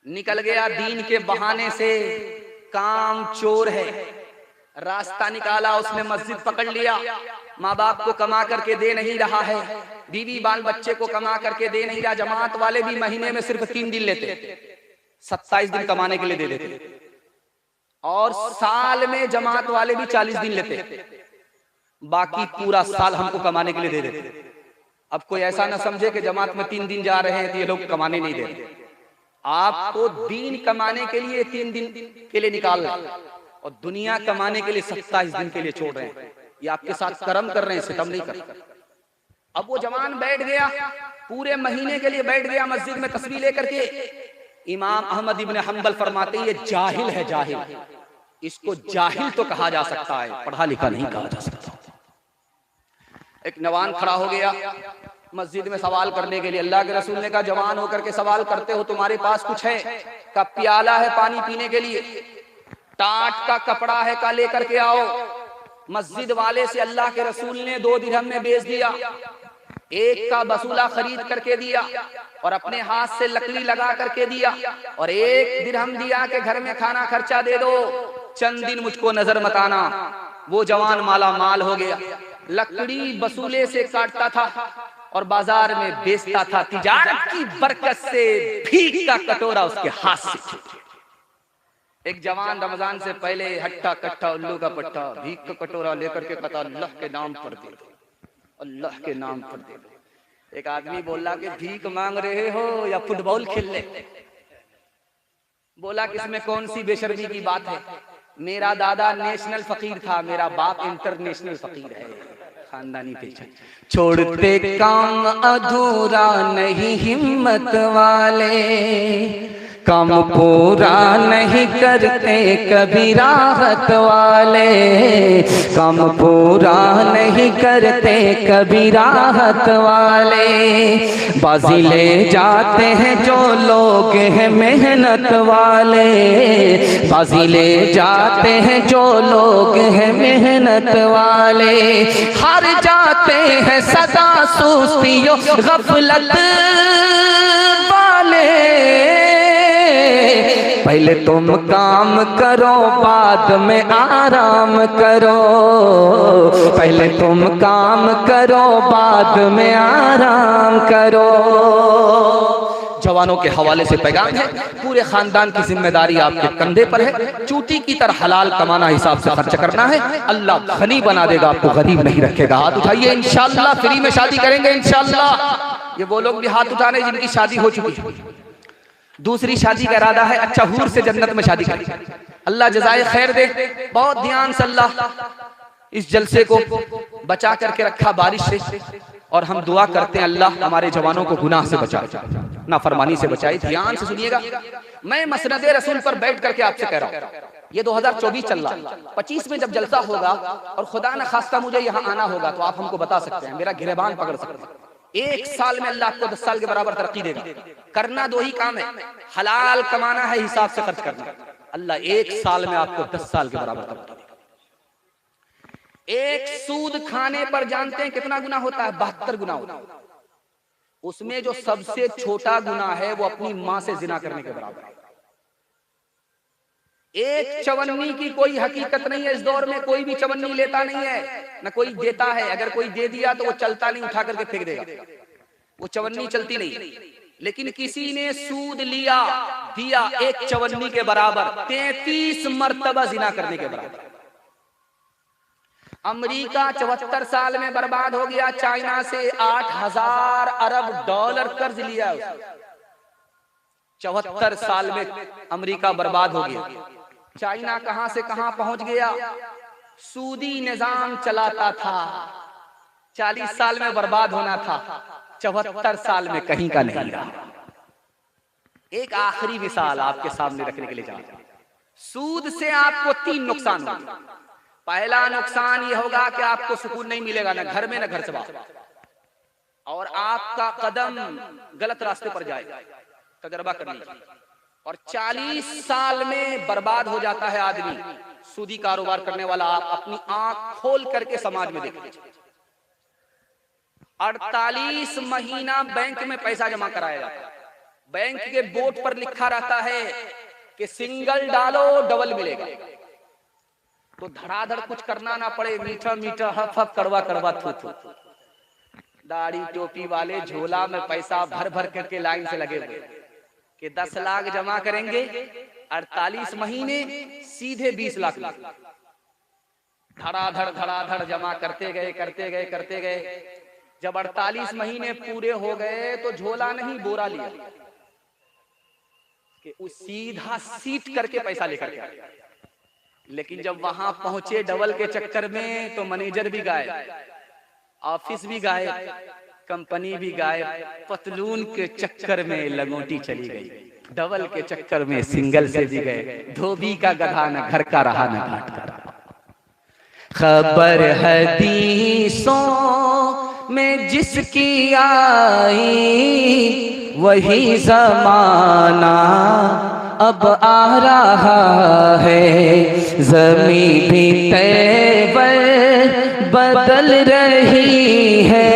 निकल गया दीन के बहाने से, काम चोर है, रास्ता निकाला, उसने मस्जिद पकड़ लिया। माँ बाप को कमा करके दे नहीं रहा है, बीवी बाल बच्चे को कमा करके दे नहीं रहा। जमात वाले भी महीने में सिर्फ 3 दिन लेते, 27 दिन कमाने के लिए दे देते, और साल में जमात वाले भी 40 दिन लेते, बाकी पूरा साल हमको कमाने के लिए दे देते। अब कोई ऐसा ना समझे कि जमात में 3 दिन जा रहे हैं तो ये लोग कमाने नहीं दे रहे। आपको दीन कमाने के लिए 3 दिन के लिए निकाल रहे हैं, और दुनिया कमाने के लिए 27 दिन के लिए छोड़ रहे हैं। ये आपके साथ कर्म कर रहे हैं, सितम नहीं कर रहे। अब वो जवान बैठ गया, पूरे महीने के लिए बैठ गया मस्जिद में तस्बीह लेकर के। इमाम अहमद इब्न हंबल फरमाते ये जाहिल है, जाहिल। इसको जाहिल तो कहा जा सकता है, पढ़ा लिखा नहीं कहा जा सकता। एक नवान खड़ा हो गया मस्जिद में सवाल करने के लिए। अल्लाह के रसूल ने कहा जवान होकर के सवाल करते हो, तुम्हारे पास कुछ है? का प्याला है पानी पीने के लिए, टाट का कपड़ा है का लेकर के आओ। मस्जिद वाले से अल्लाह के रसूल ने 2 दिरहम में बेच दिया, एक का बसूला खरीद करके दिया और अपने हाथ से लकड़ी लगा करके दिया, और 1 दिरहम दिया कि घर में खाना खर्चा दे दो, चंद दिन मुझको नजर मत आना। वो जवान माला माल हो गया, लकड़ी बसूले से काटता था और बाजार में बेचता था। तिजारत की बरकत से भीख का कटोरा उसके हाथ से छूट गया। एक जवान रमजान से पहले हट्टा कट्टा उल्लू का पट्टा भीख का कटोरा लेकर के कहता अल्लाह के नाम पर दे दो, अल्लाह के नाम पर दे दो। एक आदमी बोला कि भीख मांग रहे हो या फुटबॉल खेल ले? बोला कि इसमें कौन सी बेशर्मी की बात है? मेरा दादा नेशनल फकीर था, मेरा बाप इंटरनेशनल फकीर है, खानदानी पहचान। छोड़ते काम अधूरा नहीं हिम्मत वाले, काम पूरा नहीं करते कभी राहत वाले, काम पूरा नहीं करते कभी राहत वाले। बाजी ले जाते हैं जो लोग हैं मेहनत वाले, बाजी ले जाते हैं जो लोग हैं मेहनत वाले। हार जाते हैं सदा सुस्तियों गफलत वाले, पहले तुम काम करो बाद में आराम करो, पहले तुम काम करो बाद में आराम करो। जवानों के हवाले से पैगाम है, पूरे खानदान की जिम्मेदारी आपके कंधे पर है। चूटी की तरह हलाल कमाना, हिसाब से खर्च करना है। अल्लाह गनी बना देगा, आपको गरीब नहीं रखेगा। हाथ उठाइए, इंशाअल्लाह फ्री में शादी करेंगे इंशाअल्लाह। ये वो लोग भी हाथ उठा रहे जिनकी शादी हो चुकी है, दूसरी शादी का इरादा है, अच्छा हूर से जन्नत में शादी करें। अल्लाह जज़ाए खैर दे। बहुत ध्यान से अल्लाह इस जलसे को बचा करके रखा बारिश से, और हम दुआ करते हैं अल्लाह हमारे जवानों को गुनाह से बचाए, नाफरमानी से बचाए। ध्यान से सुनिएगा, मैं मसनद रसूल पर बैठ करके आपसे कह रहा हूँ, ये 2024 चल रहा है, 25 में जब जलसा होगा और खुदा न खास्ता मुझे यहाँ आना होगा, तो आप हमको बता सकते हैं, मेरा गिरेबान पकड़ सकते हैं। 1 साल में अल्लाह आपको 10 साल के बराबर तरक्की देगा। करना 2 ही काम है, हलाल कमाना है, हिसाब से खर्च करना। अल्लाह 1 साल में आपको 10 साल के बराबर तरक्की देगा। एक सूद खाने पर जानते हैं कितना गुना होता है? 72 गुना होता है। उसमें जो सबसे छोटा गुना है वो अपनी मां से जिना करने के बराबर है। एक चवन्नी की कोई हकीकत नहीं है इस दौर में, कोई भी चवन्नी लेता नहीं है, न कोई देता है। अगर कोई दे दिया तो वो चलता नहीं, उठा करके फेंक देगा, वो चवन्नी चलती नहीं। लेकिन किसी ने सूद लिया, दिया एक चवन्नी के बराबर, 33 मर्तबा जिना करने के बराबर। अमेरिका 74 साल में बर्बाद हो गया, चाइना से 8000 अरब डॉलर कर्ज लिया। 74 साल में अमेरिका बर्बाद हो गया। चाइना कहां से कहां पहुंच गया? सूदी निजाम चलाता था, 40 साल में बर्बाद होना था, 74 साल में कहीं का नहीं रहा। एक आखिरी मिसाल आपके सामने रखने के लिए चाहता हूं। सूद से आपको 3 नुकसान होंगे। पहला नुकसान ये होगा कि आपको सुकून नहीं मिलेगा, ना घर में ना घर से बाहर, और आपका कदम गलत रास्ते पर जाएगा। तजर्बा करनी चाहिए। और 40 साल में बर्बाद हो जाता है आदमी, सूदी कारोबार करने वाला। आप अपनी आंख खोल करके समाज में देखिए, 48 महीना बैंक में पैसा जमा कराया जाता है। बैंक के बोर्ड पर लिखा रहता है कि सिंगल डालो डबल मिलेगा। तो धड़ाधड़ कुछ करना ना पड़े, मीठा मीठा हफ हफ कड़वा कड़वा थू थू। दाढ़ी टोपी वाले झोला में पैसा भर भर करके लाइन से लगे हुए कि 10 लाख जमा करेंगे, 48 महीने सीधे 20 लाख। धड़ाधड़ जमा करते गए करते गए करते गए। जब 48 महीने पूरे हो गए तो झोला नहीं बोरा लिया कि उस सीधा सीट करके पैसा लेकर के आए। लेकिन जब वहां पहुंचे डबल के चक्कर में, तो मैनेजर भी गायब, ऑफिस भी गायब, कंपनी भी गायब, पतलून के चक्कर में लंगोटी चली गई, डबल के चक्कर में सिंगल से भी गए। धोबी का गधा न घर का रहा न घाट का रहा। खबर हदीसों में जिसकी आई, वही जमाना अब आ रहा है। ज़मीं भी तैवर बदल रही है,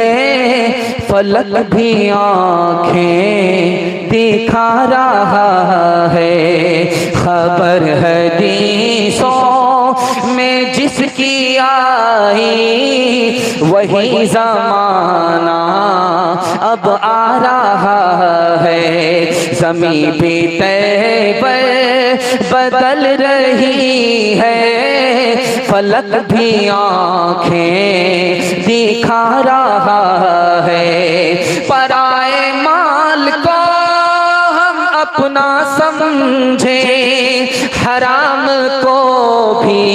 फलक भी आँखें दिखा रहा है। खबर हदीसों में जिसकी आई, वही ज़माना अब आ रहा है। ज़मीं भी तैवर बदल रही है, फलक भी आँखें दिखा रहा है। पराए माल को हम अपना समझे, हराम को भी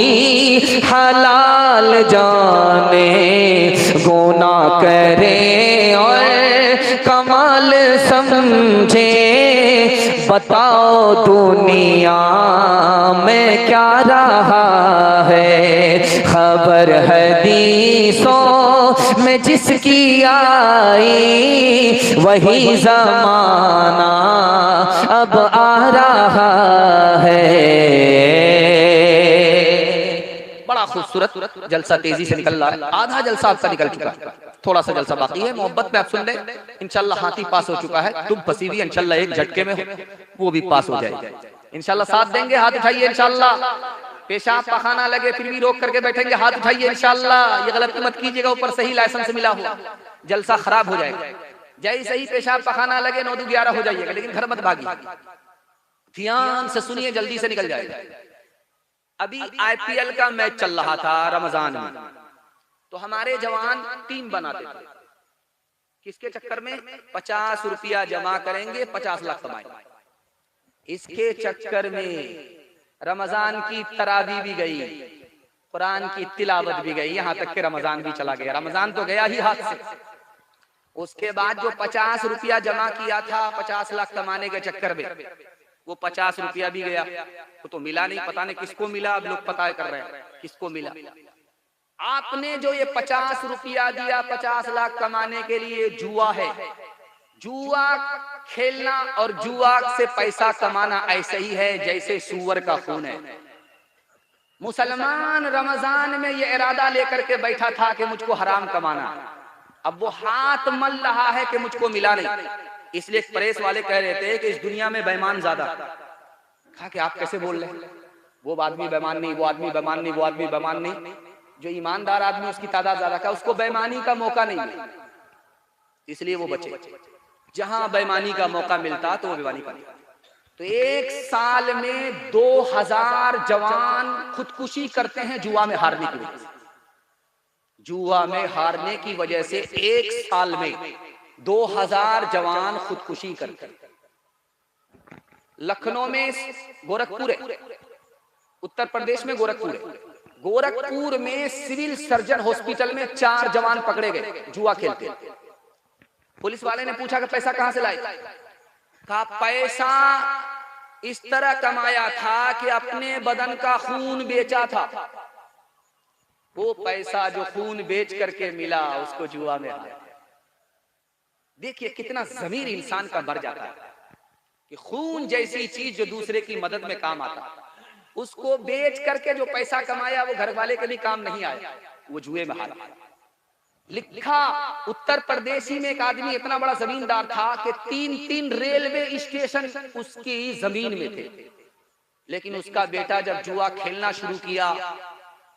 हलाल जाने, गुनाह करे और कमाल समझे। बताओ दुनिया में क्या रहा है? खबर हदीसों में जिसकी आई, वही ज़माना अब आ रहा है। बड़ा खूबसूरत जलसा तेजी से निकल रहा है। आधा जलसा आपका निकल चुका है, थोड़ा सा जलसा बाकी है। मोहब्बत में आप सुन लें, इंशाल्लाह हाथी पास हो चुका है। तुम फंसी हुई इंशाल्लाह एक झटके में वो भी पास हो जाएगी। इंशाल्लाह साथ देंगे, हाथ उठाइए इंशाल्लाह। पेशाब पखाना लगे फिर भी रोक करके बैठेंगे, हाथ उठाइए इंशाल्लाह। ये गलती मत कीजिएगा, ऊपर सही लाइसेंस मिला हुआ, जलसा खराब हो जाएगा। जैसे ही पेशाब पखाना लगे 9-11 हो जाइएगा, लेकिन घर मत भागिए, ध्यान से सुनिए, जल्दी से निकल जाएगा। अभी IPL का मैच चल रहा था रमजान में, तो हमारे जवान टीम बनाते थे। किसके चक्कर में? 50 रुपया जमा करेंगे, 50 लाख कमाएंगे। इसके चक्कर में रमजान की तरावी भी गई, कुरान की तिलावत भी गई, यहाँ तक कि रमजान भी चला गया। रमजान तो गया ही हाथ से। उसके बाद जो 50 रुपया जमा किया था 50 लाख कमाने के चक्कर में, वो 50 रुपया भी गया। वो तो मिला नहीं, पता नहीं किसको मिला, अब लोग पता कर रहे हैं किसको मिला। आपने जो ये 50 रुपया दिया 50 लाख कमाने के लिए, जुआ है। जुआ खेलना और जुआ से पैसा कमाना ऐसे ही है जैसे सूअर का खून है। मुसलमान रमजान में ये इरादा लेकर के बैठा था कि मुझको हराम कमाना, अब वो हाथ मल रहा है कि मुझको मिला नहीं। इसलिए प्रेस वाले कह रहे थे कि इस दुनिया में बेईमान ज्यादा। कहा कि आप कैसे बोल रहे हैं, वो आदमी बेईमान नहीं, वो आदमी बेईमान नहीं, वो आदमी बेईमान नहीं। जो ईमानदार आदमी उसकी तादाद ज्यादा का, उसको बेईमानी का मौका नहीं मिला, इसलिए वो बचे। जहां बेईमानी का मौका मिलता तो वो बेईमानी करता। तो एक साल में 2000 जवान खुदकुशी करते हैं जुआ में हारने की वजह से। जुआ में हारने की वजह से एक साल में 2000 जवान खुदकुशी करते हैं। लखनऊ में गोरखपुर है, उत्तर प्रदेश में गोरखपुर है। गोरखपुर में सिविल सर्जन हॉस्पिटल में 4 जवान पकड़े गए जुआ खेलते। पुलिस वाले ने पूछा कि पैसा कहां से लाए? कहा पैसा इस तरह कमाया था कि अपने बदन का खून बेचा था। वो पैसा जो खून बेच करके मिला उसको जुआ में हारा। देखिए कितना ज़मीर इंसान का मर जाता है कि खून जैसी चीज जो दूसरे की मदद में काम आता, उसको बेच करके जो पैसा कमाया वो घर वाले के लिए काम नहीं आया, वो जुए में हारा। लिखा उत्तर प्रदेशी में एक आदमी इतना बड़ा जमींदार था कि 3-3 रेलवे स्टेशन उसकी जमीन में थे, लेकिन उसका बेटा जब जुआ खेलना शुरू किया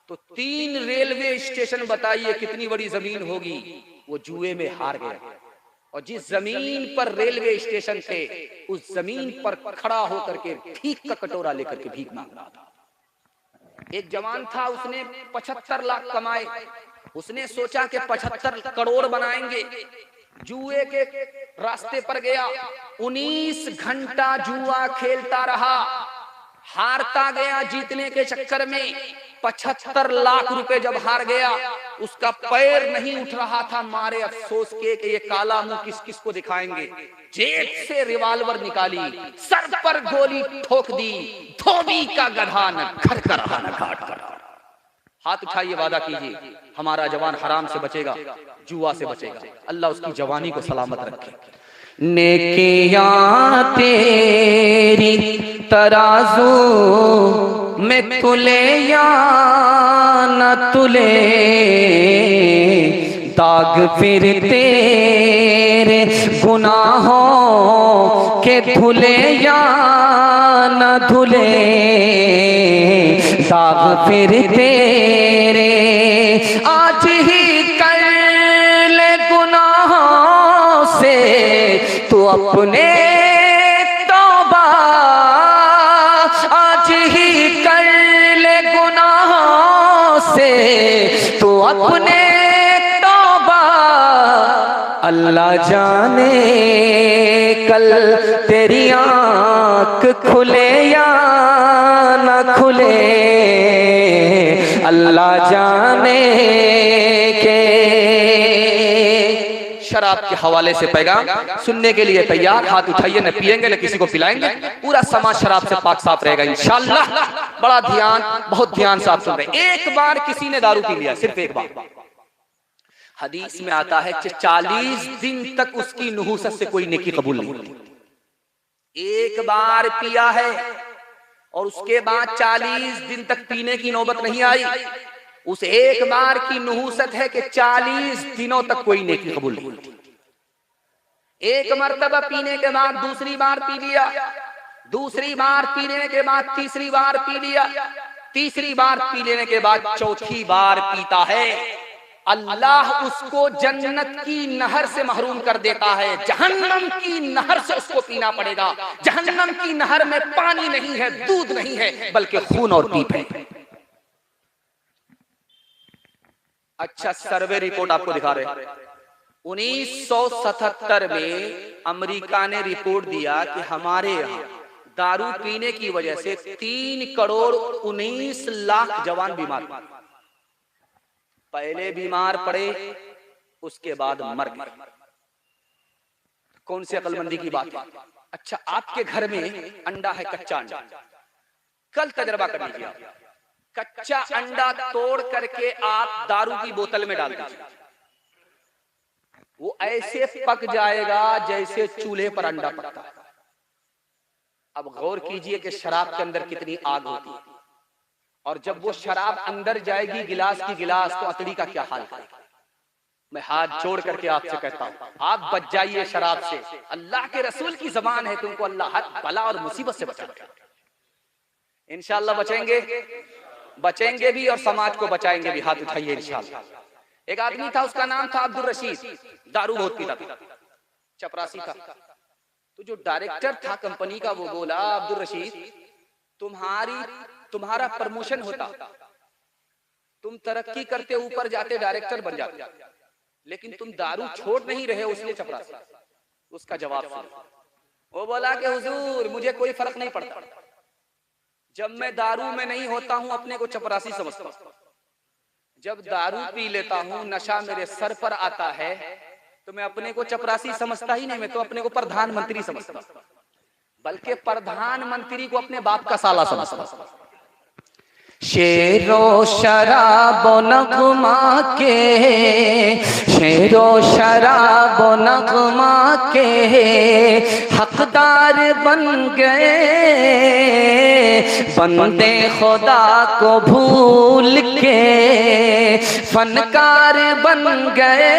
तो 3 रेलवे स्टेशन, बताइए कितनी बड़ी जमीन होगी, वो जुए में हार गया। और जिस जमीन पर रेलवे स्टेशन थे उस जमीन पर खड़ा होकर के भीख का कटोरा लेकर के भीख मांग रहा था। एक जवान था, उसने 75 लाख कमाए। उसने सोचा कि 75 करोड़ बनाएंगे, जुए के रास्ते पर गया। 19 घंटा जुआ खेलता रहा, हारता गया। जीतने के चक्कर में 75 लाख रुपए जब हार गया, उसका पैर नहीं उठ रहा था मारे अफसोस के कि ये काला मुंह किस किस को दिखाएंगे। जेब से रिवाल्वर निकाली, सर पर गोली ठोक दी। धोबी का गधा न घर का रहा न घाट का। हाथ उठाइए, वादा कीजिए हमारा जवान हराम से बचेगा, जुआ से बचेगा। अल्लाह उसकी जवानी को सलामत रखे। नेकियां तेरी तराजू में तुले या न तुले, दाग फिर तेरे गुनाहों के धुले या न धुले, दाग फिर तेरे आज ही कर ले गुनाहों से तू अपने तौबा, आज ही कर ले गुनाहों से तू अपने तौबा। अल्लाह जाने कल तेरी आँख खुले या न खुले, अल्लाह जाने के। शराब के हवाले से पैगाम सुनने के लिए तैयार? हाथ उठाइए, न पिएंगे न किसी को पिलाएंगे, पूरा समाज शराब से पाक साफ रहेगा इंशाअल्लाह। बड़ा ध्यान, बहुत ध्यान से आप सुन रहे। एक बार किसी ने दारू पी लिया, सिर्फ एक बार। हदीस में आता है कि 40 दिन तक उसकी नुहूसत से कोई नेकी कबूल नहीं होती। एक बार पिया है और उसके बाद 40 दिन तक पीने की नौबत नहीं आई। उस एक बार की नुहूसत है कि 40 दिनों तक कोई नेकी कबूल नहीं होती। एक मर्तबा पीने के बाद दूसरी बार पी लिया, दूसरी बार पी लेने के बाद तीसरी बार पी लिया, तीसरी बार पी लेने के बाद चौथी बार पीता है, अल्लाह उसको जन्नत की नहर से महरूम कर देता है। जहन्नम की नहर से उसको पीना पड़ेगा। जहन्नम की नहर में पानी नहीं है, दूध नहीं है, बल्कि खून और पीप है। अच्छा, सर्वे रिपोर्ट आपको दिखा रहे। 1977 में अमेरिका ने रिपोर्ट दिया कि हमारे यहाँ दारू पीने की वजह से 3 करोड़ 19 लाख जवान बीमार, पहले बीमार पड़े, उसके बाद मर गए। कौन सी अकलमंदी की बात है? अच्छा, आपके घर में अंडा है, कच्चा अंडा, कल तजर्बा कर लीजिए। कच्चा अंडा तोड़ करके आप दारू की बोतल में डाल दीजिए, वो ऐसे पक जाएगा जैसे चूल्हे पर अंडा पकता है। अब गौर कीजिए कि शराब के अंदर कितनी आग होती है, और जब वो शराब अंदर जाएगी गिलास की गिलास, तो अतड़ी का क्या हाल करेगा। मैं हाथ जोड़ करके आपसे कहता हूं, आप बच जाइए शराब से। अल्लाह के रसूल की जबान है, तुमको अल्लाह हर बला और मुसीबत से बचाएगा। इंशाअल्लाह बचेंगे, बचेंगे भी और समाज को बचाएंगे भी। हाथ उठाइए इंशाअल्लाह। एक आदमी था, उसका नाम था अब्दुल रशीद, दारू बहुत पीता था, चपरासी था। तो जो डायरेक्टर था कंपनी का, वो बोला, अब्दुल रशीद, तुम्हारा प्रमोशन होता, तुम तरक्की करते, ऊपर जाते, डायरेक्टर बन जाते, लेकिन तुम दारू छोड़ नहीं रहे हो, इसलिए चपरासी। उसका जवाब सुनो। वो बोला कि हुजूर, मुझे कोई फर्क नहीं पड़ता, जब मैं दारू में नहीं होता हूं अपने को चपरासी समझता हूं, जब दारू पी लेता हूं, नशा मेरे सर पर आता है, तो मैं अपने को चपरासी समझता ही नहीं, मैं तो अपने को प्रधानमंत्री समझता हूं, बल्कि प्रधानमंत्री को अपने बाप का साला समझता हूं। शेरो शराब नगमा के, शेरो शराब नगमा के हकदार बन गए, बंदे खुदा को भूल के फनकार बन गए,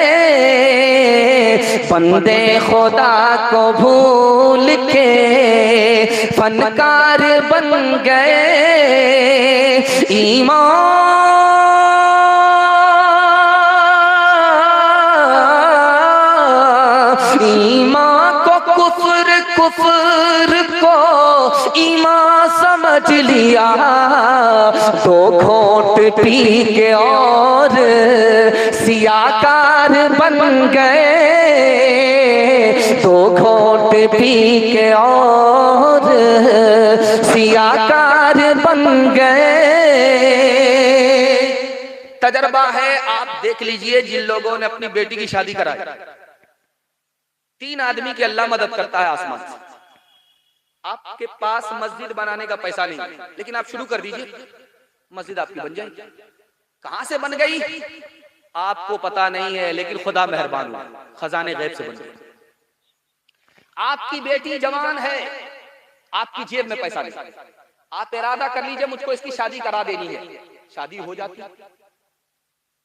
बंदे खुदा को भूल के फनकार बन गए। ईमान को कुफ्र, कुफ्र को ईमान समझ लिया, दो घोंट पी के और सियाकार बन गए, दो घोंट पी के और सियाकार बन गए। तजर्बा है, आप देख लीजिए, जिन लोगों ने अपनी बेटी की शादी कराई, 3 आदमी की अल्लाह मदद करता है आसमान से। आपके पास मस्जिद बनाने का पैसा नहीं, लेकिन आप शुरू कर दीजिए, मस्जिद आपकी बन जाएगी। कहां से बन गई आपको पता नहीं है, लेकिन खुदा मेहरबान हुआ, खजाने गैब से बन गई। आपकी बेटी जवान है, आपकी जेब में पैसा नहीं, आप इरादा कर लीजिए मुझको इसकी शादी करा देनी है, शादी हो जाती।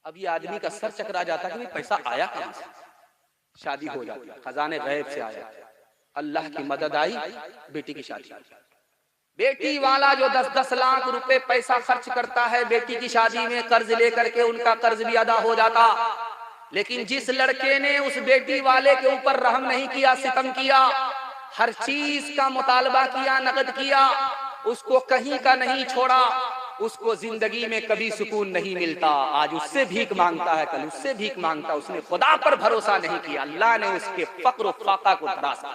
अब ये आदमी का सर चकरा जाता कि पैसा आया कहां से, शादी हो जाती, खजाने गैब से आया, अल्लाह की मदद आई, बेटी की शादी। बेटी वाला जो 10-10 लाख रुपए पैसा खर्च करता है बेटी की शादी में, कर्ज लेकर के, उनका कर्ज भी अदा हो जाता। लेकिन जिस लड़के ने उस बेटी वाले के ऊपर रहम नहीं किया, सितम किया, हर चीज का मुतालबा किया, नकद किया, उसको कहीं का नहीं छोड़ा, उसको जिंदगी में कभी सुकून नहीं मिलता। आज उससे भीख मांगता है, कल उससे भीख मांगता। उसने खुदा पर भरोसा नहीं किया, अल्लाह ने उसके फक्र फाका को धरासा।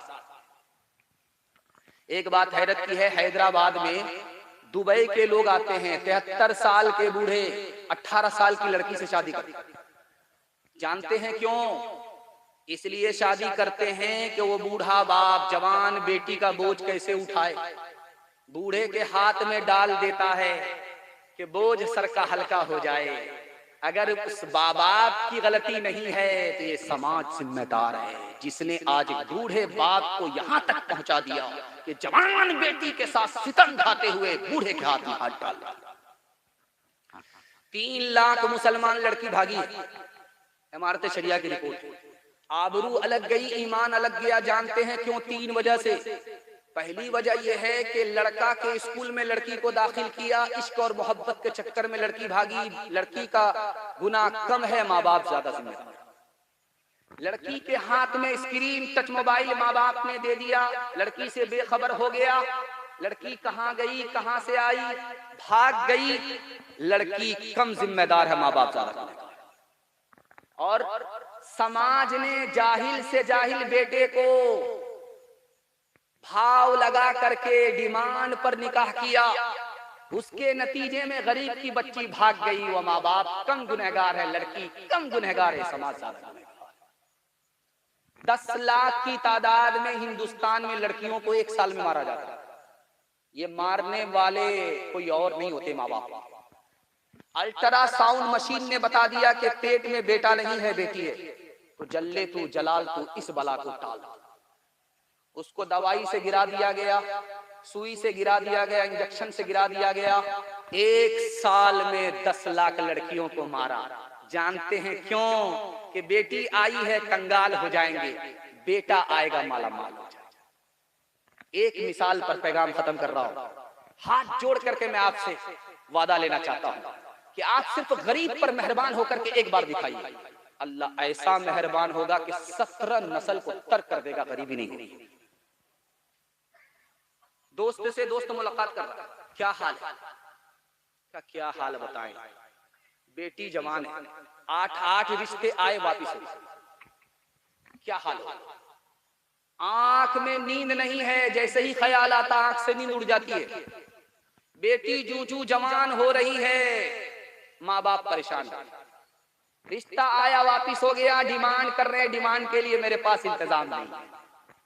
एक बात हैरत की है, हैदराबाद में दुबई के लोग आते हैं, 73 साल के बूढ़े 18 साल की लड़की से शादी करते हैं। जानते हैं क्यों? इसलिए शादी करते हैं कि वो बूढ़ा बाप जवान बेटी का बोझ कैसे उठाए। बूढ़े के हाथ में डाल देता है कि बोझ सर का हल्का हो जाए। अगर उस बाप की गलती नहीं है तो ये समाज जिम्मेदार है, जिसने आज बूढ़े बाप को यहाँ तक पहुंचा दिया कि जवान बेटी के साथ सितम ढाते हुए बूढ़े के हाथ में हाथ डाल दिया। 3 लाख मुसलमान लड़की भागी, इमारत शरिया की रिपोर्ट। आबरू अलग गई, ईमान अलग गया। जानते हैं क्यों? 3 वजह से। पहली वजह यह है कि लड़का के स्कूल में लड़की को दाखिल किया, इश्क और मोहब्बत के चक्कर में लड़की भागी, लड़की का गुनाह कम है, माँ बाप ज्यादा जिम्मेदार। लड़की के हाथ में स्क्रीन टच मोबाइल माँ बाप ने दे दिया, लड़की से बेखबर हो गया, लड़की कहाँ गई कहाँ से आई, भाग गई, लड़की कम जिम्मेदार है, माँ बाप ज्यादा। और समाज ने जाहिल से जाहिल बेटे को भाव लगा करके डिमांड पर निकाह किया, उसके नतीजे में गरीब की बच्ची भाग गई, वो माँ बाप कम गुनहगार है, लड़की कम गुनहगार है, समाज ज्यादा। 10 लाख की तादाद में हिंदुस्तान में लड़कियों को एक साल में मारा जाता है। ये मारने वाले कोई और नहीं होते, माँ बाप। अल्ट्रासाउंड मशीन ने बता दिया कि पेट में बेटा नहीं है, बेटी है, तो जल्ले तू जलाल तू इस बला को टाल। उसको दवाई से गिरा दिया गया, सुई से गिरा दिया गया, इंजेक्शन से गिरा दिया गया। 1 साल में 10 लाख लड़कियों को मारा। जानते हैं क्यों? कि बेटी आई है कंगाल हो जाएंगे, बेटा आएगा माला माल हो जाएगा। एक मिसाल पर पैगाम खत्म कर रहा हूं। हाथ जोड़ करके मैं आपसे वादा लेना चाहता हूं कि आप सिर्फ गरीब पर मेहरबान होकर के एक बार दिखाइए, अल्लाह ऐसा मेहरबान होगा कि 17 नस्ल को तर्क कर देगा, गरीबी नहीं होगी। दोस्त से दोस्त मुलाकात कर रहा है, क्या हाल है, क्या हाल बताएं, बेटी जवान है, 8 रिश्ते आए वापिस, क्या हाल है, आंख में नींद नहीं है, जैसे ही ख्याल आता आंख से नींद उड़ जाती है, बेटी जू जू जवान हो रही है, माँ बाप परेशान है, रिश्ता आया वापिस हो गया, डिमांड कर रहे हैं, डिमांड के लिए मेरे पास इंतजाम नहीं,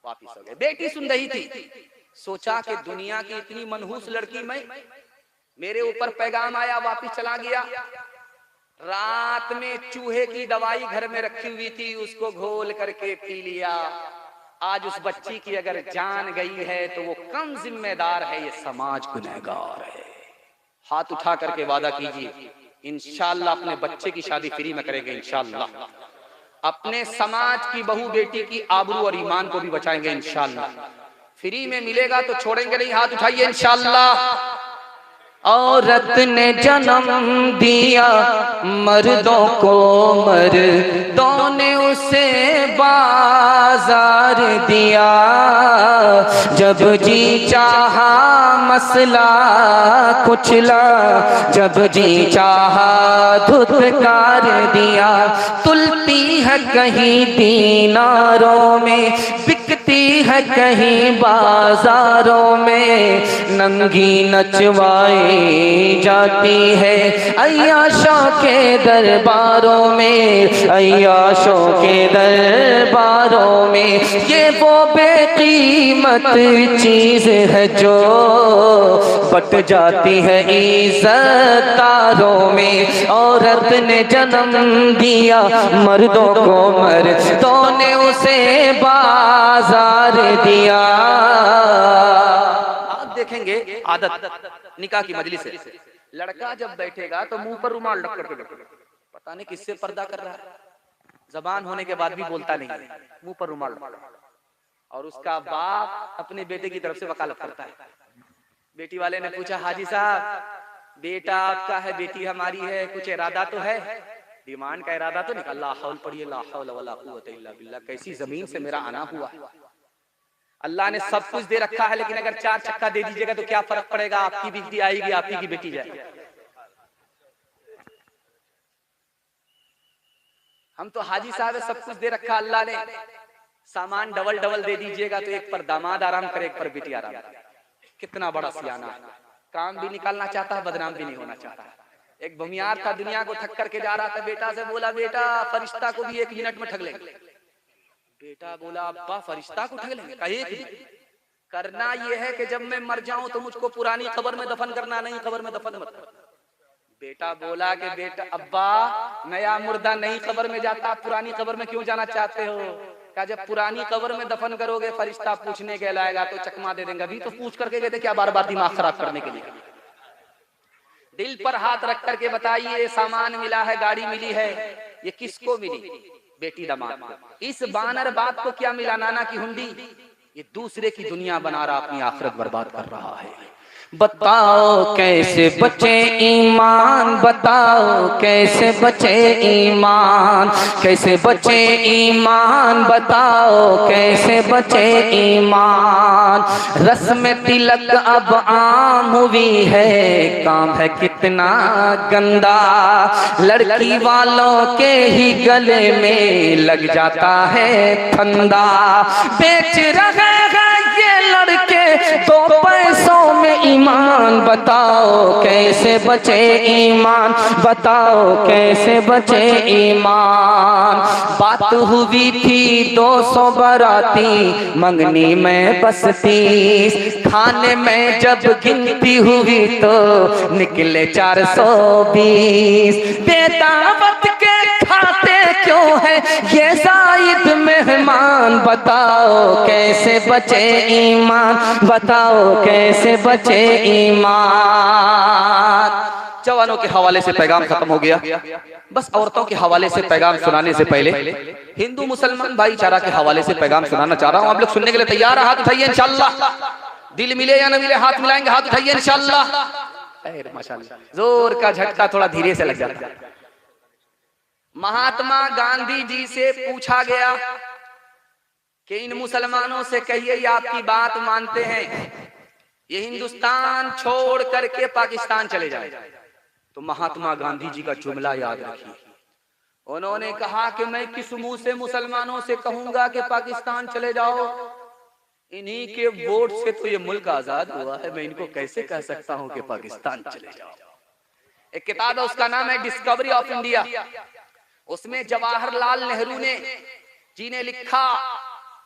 वापिस हो गया। बेटी सुन रही थी, सोचा कि दुनिया की इतनी मनहूस लड़की मैं, मेरे ऊपर पैगाम आया, वापिस चला गया। रात में चूहे की दवाई घर में रखी हुई थी, उसको घोल करके पी लिया। आज उस बच्ची की अगर जान गई है तो वो कम जिम्मेदार है, ये समाज गुनहगार है। हाथ उठा करके वादा कीजिए, इंशाअल्लाह अपने बच्चे की शादी फ्री में करेंगे, इंशाअल्लाह अपने समाज की बहू बेटी की आबरू और ईमान को भी बचाएंगे, इंशाअल्लाह फ्री में मिलेगा तो छोड़ेंगे नहीं। हाथ उठाइए इंशाअल्लाह। औरत ने जन्म दिया मर्दों को, मर्दों ने उसे बाजार दिया, जब जी चाहा मसला कुचला, जब जी चाहा धुतकार दिया। तुलती है कहीं दीनारों में, बिकती है कहीं बाजारों में, नंगी नचवाई जाती है अय्याशों के दरबारों में, अय्याशों के दरबारों में। ये वो बेकीमत चीज है जो बट जाती है इज्जतदारों में। औरत ने जन्म दिया मर्दों को, मर्दों ने उसे बाजार दिया। आप देखेंगे आदत निकाह की मजलिस से, लड़का जब बैठेगा तो मुंह पर रुमाल रख करके बैठेगा, पता नहीं किससे पर्दा कर रहा है, जबान होने के बाद भी बोलता नहीं, मुंह पर रुमाल। और उसका बाप अपने बेटे की तरफ से वकालत करता है। बेटी वाले ने पूछा, हाजी साहब बेटा आपका है, बेटी हमारी है, कुछ इरादा तो है? डिमांड का इरादा तो निकल, ला हौल पढ़िए, ला हौल वला कुव्वत इल्ला बिल्लाह। कैसी जमीन से मेरा आना हुआ, अल्लाह ने सब कुछ दे रखा है, लेकिन अगर 4 चक्का दे दीजिएगा तो क्या फर्क पड़ेगा, आपकी बेटी आएगी, आपकी की बेटी जाएगी। हम तो हाजी साहब सब कुछ दे रखा अल्लाह ने, सामान डबल डबल दे दीजिएगा तो एक पर दामाद आराम करे, एक पर बेटी आराम करे। कितना बड़ा सियाना, काम भी निकालना चाहता है, बदनाम भी नहीं होना चाहता। एक भूमियार था, दुनिया को ठग करके जा रहा था, बेटा से बोला, बेटा फरिश्ता को भी 1 मिनट में ठग लेंगे। बेटा बोला, अब्बा फरिश्ता को ठग लेंगे? कहा, एक दिन करना यह है कि जब मैं मर जाऊं तो मुझको पुरानी खबर में दफन करना, नहीं खबर में दफन मत कर। बेटा बोला कि बेटा अब्बा नया मुर्दा नई खबर में जाता, पुरानी खबर में क्यों जाना चाहते हो? कहा, जब पुरानी कब्र में दफन करोगे फरिश्ता पूछने के लाएगा तो चकमा दे देंगे, अभी तो पूछ करके गए थे, क्या बार बार दिमाग खराब करने के लिए। दिल पर हाथ रख करके बताइए, सामान मिला है, गाड़ी मिली है, ये किसको मिली? बेटी दामाद को। इस बानर बाप को क्या मिला? नाना की हुंडी। ये दूसरे की दुनिया बना रहा, अपनी आखिरत बर्बाद कर रहा है। बताओ कैसे बचे ईमान, बताओ कैसे बचे ईमान, कैसे बचे ईमान, बताओ कैसे बचे ईमान। रस्म तिलक अब आम हुई है, काम है कितना गंदा, लड़की वालों के ही गले में लग जाता है फंदा। बेच रहे हैं ये लड़के दो पैसों में ईमान, बताओ कैसे बचे ईमान, बताओ कैसे बचे ईमान। बात हुई थी 200 बाराती, मंगनी में बस 30, खाने में जब गिनती हुई तो निकले 420। बेदावत के खाते क्यों है ये जायद मेहमान, बताओ कैसे बचे ईमान, बताओ कैसे बचे ईमान। जवानों के हवाले से पैगाम खत्म हो गया। बस औरतों के हवाले से पैगाम सुनाने से पहले हिंदू मुसलमान भाईचारा के हवाले से पैगाम सुनाना चाह रहा हूं। आप लोग सुनने के लिए तैयार है? हाथ उठाइए इंशाल्लाह। दिल मिले या न मिले हाथ मिलाएंगे, हाथ उठाइए इंशाल्लाह। माशाल्लाह, जोर का झटका थोड़ा धीरे से लग जाता है। महात्मा गांधी जी से पूछा गया कि इन मुसलमानों से कहिए ये आपकी बात मानते हैं, ये हिंदुस्तान छोड़ करके पाकिस्तान चले जाए। तो महात्मा गांधी जी का जुमला याद रखिए। उन्होंने कहा कि मैं किस मुंह से मुसलमानों से कहूंगा कि पाकिस्तान चले जाओ, इन्हीं के वोट से तो ये मुल्क आजाद हुआ है, मैं इनको कैसे कह सकता हूं कि पाकिस्तान चले जाओ। एक किताब है, उसका नाम है डिस्कवरी ऑफ इंडिया। उसमें जवाहरलाल नेहरू जी ने लिखा,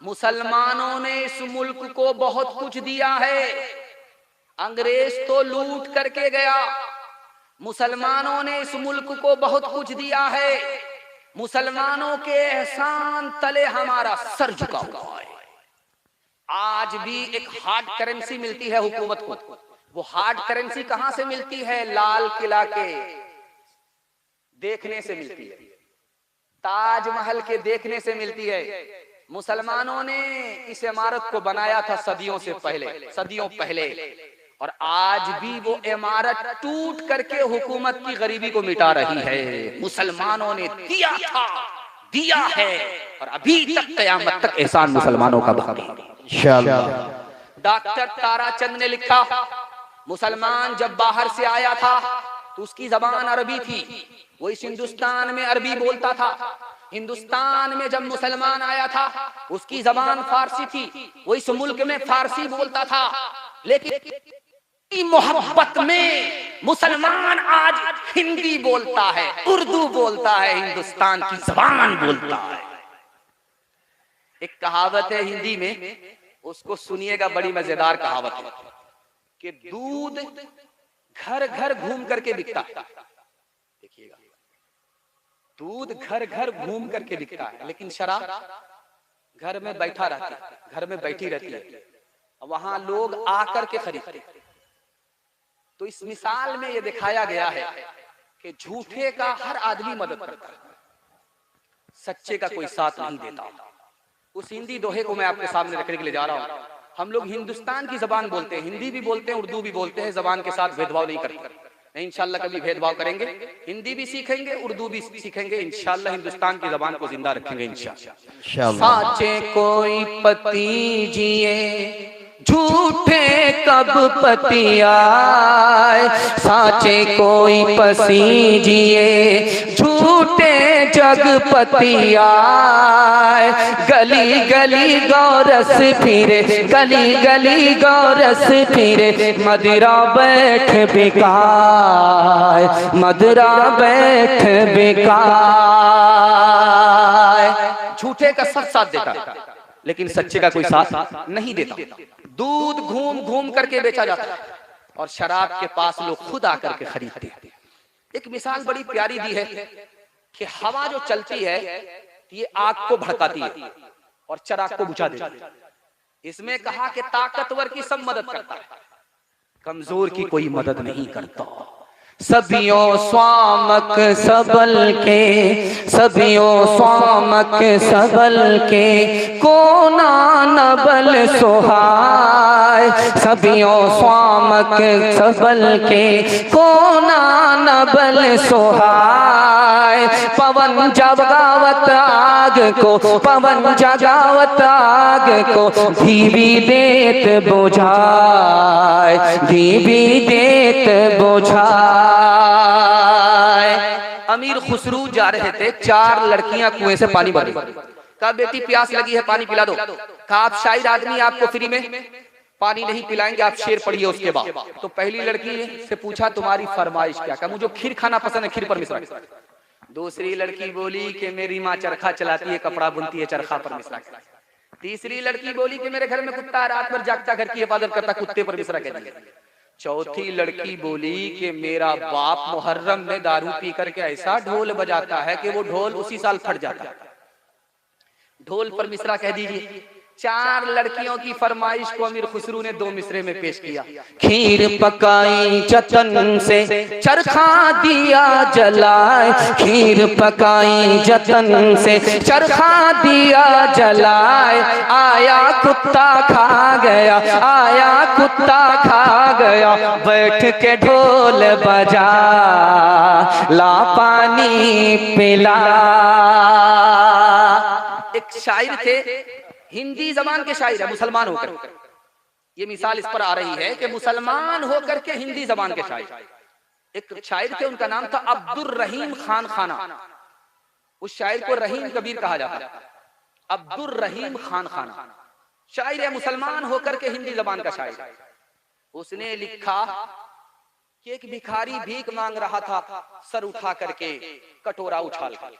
मुसलमानों ने इस मुल्क को बहुत कुछ दिया है, अंग्रेज तो लूट करके गया, मुसलमानों ने इस मुल्क को बहुत कुछ दिया है, मुसलमानों के एहसान तले हमारा सर झुका हुआ है। आज भी एक हार्ड करेंसी मिलती है हुकूमत को। वो हार्ड करेंसी कहां से मिलती है? लाल किला के देखने से मिलती है, ताजमहल के देखने से मिलती है। मुसलमानों ने इस इमारत को बनाया था सदियों से पहले, सदियों पहले, और आज भी वो इमारत टूट करके हुकूमत की गरीबी को मिटा रही है। मुसलमानों ने दिया था, दिया है, और अभी तक कयामत तक एहसान मुसलमानों का बाकी है इंशाअल्लाह। डॉक्टर ताराचंद ने लिखा, मुसलमान जब बाहर से आया था तो उसकी जबान अरबी थी, वो इस हिंदुस्तान में अरबी बोलता था। हिंदुस्तान में जब मुसलमान आया था उसकी जबान फारसी थी, वो इस मुल्क में फारसी बोलता था। लेकिन मोहब्बत में मुसलमान आज हिंदी बोलता है, उर्दू बोलता है, हिंदुस्तान की जबान बोलता है। एक कहावत है हिंदी में, उसको सुनिएगा, बड़ी मजेदार कहावत है कि दूध घर घर घूम करके बिकता है। देखिएगा, दूध घर घर घूम करके बिकता है, लेकिन शराब घर में बैठा रहती है, घर में बैठी रहती है, वहां लोग आकर के खरीदते। तो इस मिसाल में यह दिखाया गया है कि झूठे का हर आदमी मदद करता है, सच्चे का कोई साथ नहीं देता। उस हिंदी दोहे को मैं आपके सामने रखने के लिए जा रहा हूं। हम लोग हिंदुस्तान की जबान बोलते हैं, हिंदी भी बोलते हैं, उर्दू भी बोलते हैं, जबान के साथ भेदभाव नहीं करते। इंशाल्लाह कभी भेदभाव करेंगे, हिंदी भी सीखेंगे, उर्दू भी सीखेंगे, इंशाल्लाह हिंदुस्तान की जबान को जिंदा रखेंगे इंशाल्लाह। साचे कोई पति जिए, झूठे कब पति आए, साचे कोई पसी जिए, झूठे जगपति आए। गली गली गौरस फिरे, गली गली गौरस फिरे, मदिरा बैठ बिकाए, मदिरा बैठ बिकाए। झूठे का सब साथ देता है, लेकिन सच्चे का कोई साथ नहीं देता। दूध घूम घूम करके बेचा जाता है, और शराब के पास लोग खुद आकर के खरीदते हैं। एक मिसाल बड़ी प्यारी दी है कि हवा जो चलती है ये आग को भड़काती है और चिराग को बुझा देती है। इसमें कहा कि ताकतवर की सब मदद करता है, कमजोर की कोई मदद नहीं करता। सबियों स्वामक सबल के, सबियों स्वामक सबल के, कोना नबल सोहाय। सबियों स्वामक सबल के, कोना नबल सोहाय। पवन जगावत आग को, पवन जगावत आग को, धीवी देत बुझाय, धीवी देत बुझाय। अमीर खुसरू जा रहे थे, 4 लड़कियां कुएं से पानी भर रही। कहा बेटी प्यास लगी है, पानी पिला दो। कहा आप शायर आदमी, आपको फ्री में पानी नहीं पिलाएंगे, आप शेर पढ़िए उसके बाद। तो पहली लड़की से पूछा तुम्हारी फरमाइश क्या? कहा मुझे खीर खाना पसंद है, खीर पर मिश्रा। दूसरी लड़की बोली कि मेरी माँ चरखा चलाती है, कपड़ा बुनती है, चरखा पर मिश्रा। तीसरी लड़की बोली कि मेरे घर में कुत्ता रात भर जागता, घर की हिफाजत करता, कुत्ते पर मिश्रा कह दिया। चौथी लड़की बोली कि मेरा बाप मुहर्रम में दारू पी करके ऐसा ढोल बजाता है कि वो ढोल उसी साल फट जाता है, ढोल पर मिश्रा कह दीजिए। 4 लड़कियों की फरमाइश को अमीर खुसरू ने 2 मिसरे में पेश किया। खीर पकाई जतन से, चरखा दिया जलाए। खीर पकाई जतन से, चरखा दिया जलाए। आया कुत्ता खा गया, आया कुत्ता खा गया, बैठ के ढोल बजा, ला पानी पिला। एक शायर थे, हिंदी जबान के शायर है, मुसलमान होकर। ये मिसाल इस पर आ रही है कि मुसलमान होकर के हिंदी जबान के शायर। एक शायर थे, उनका नाम था अब्दुर रहीम खान खाना। उस शायर को रहीम कबीर कहा जाता है, अब्दुर रहीम खान खाना। शायर है, मुसलमान होकर के हिंदी जबान का शायर। उसने लिखा कि एक भिखारी भीख मांग रहा था, सर उठा करके, कटोरा उछाल कर।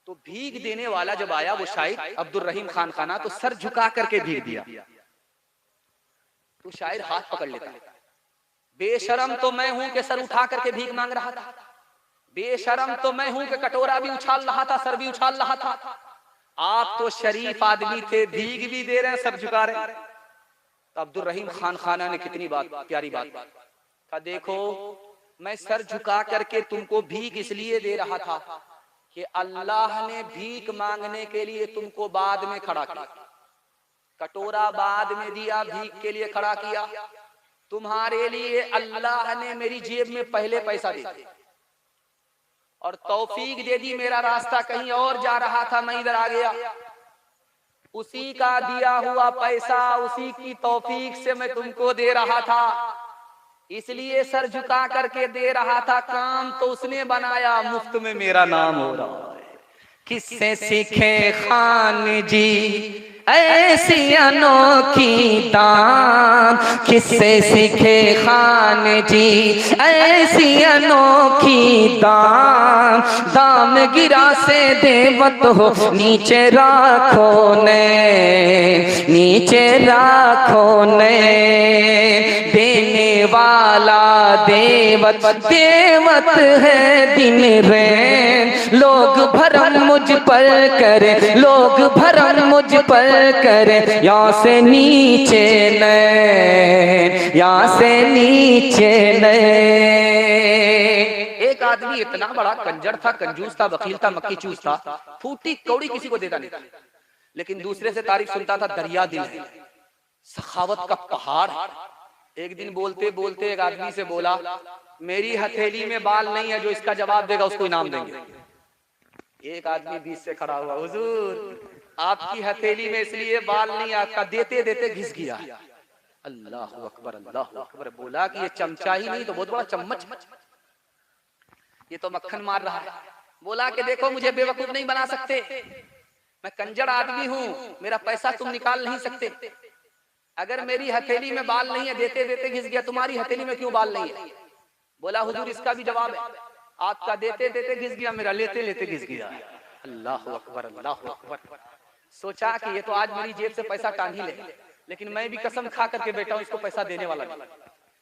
तो भीख देने वाला जब आया, वो शायर अब्दुर रहीम खान खाना, तो सर झुका करके भीख दिया। तो शायर हाथ पकड़ लेता, बेशरम तो मैं हूं कि सर उठा करके भीख मांग रहा था, बेशरम तो मैं हूं कि कटोरा भी उछाल रहा था, सर भी उछाल रहा था। आप तो शरीफ आदमी थे, भीख भी दे रहे हैं, सर झुका रहे हैं। तो अब्दुर रहीम खान खाना ने कितनी बात, प्यारी बात कहा, देखो मैं सर झुका करके तुमको भीख इसलिए दे रहा था कि अल्लाह ने भीख मांगने के लिए तुमको बाद में खड़ा किया, कटोरा बाद में दिया, भीख के लिए खड़ा किया। तुम्हारे लिए अल्लाह ने मेरी जेब में पहले पैसा दे दिया और तौफीक दे दी। मेरा रास्ता कहीं और जा रहा था, मैं इधर आ गया, उसी का दिया हुआ पैसा, उसी की तौफीक से मैं तुमको दे रहा था, इसलिए सर झुका करके दे रहा था। काम तो उसने बनाया, मुफ्त में मेरा नाम हो रहा है। किससे सीखे खान जी ऐसी अनोखी दान, किससे सीखे खान जी ऐसी अनोखी दान। दाम गिरा से देवत हो, नीचे राखो ने, नीचे राखो ने। देने वाला देवत, देवत है दिन रैन। लोग भरम मुझ पर करे, लोग भरम मुझ पर करे, यहाँ से नीचे नैन, यहाँ से नीचे नैन। एक आदमी इतना बड़ा कंजर था, कंजूस था, वकील था, मक्खी चूस था, फूटी कौड़ी किसी को देता नहीं था, लेकिन दूसरे से तारीफ सुनता था, दरिया दिल है, सखावत का पहाड़। एक दिन बोलते बोलते एक आदमी से बोला, मेरी हथेली में बाल नहीं है, जो इसका जवाब देगा उसको इनाम देंगे। एक आदमी बीच से खड़ा हुआ, हुजूर आपकी हथेली में इसलिए बाल नहीं, आपका देते देते घिस गया। अल्लाह अकबर, अल्लाह अकबर। बोला कि ये चमचा ही नहीं तो बहुत बड़ा चम्मच, ये तो मक्खन मार रहा है। बोला कि देखो मुझे बेवकूफ नहीं बना सकते, मैं कंजर आदमी हूँ, मेरा पैसा तुम निकाल नहीं सकते। अगर मेरी हथेली में बाल नहीं है, देते देते घिस गया, तुम्हारी हथेली में क्यों बाल नहीं है? बोला हुजूर इसका भी जवाब है, आपका देते देते घिस गया, मेरा लेते लेते घिस गया। अल्लाह अकबर, अल्लाह अकबर। सोचा कि ये तो आज मेरी जेब से पैसा टांग ही ले, लेकिन मैं भी कसम खा करके बैठा हूँ, इसको पैसा देने वाला नहीं।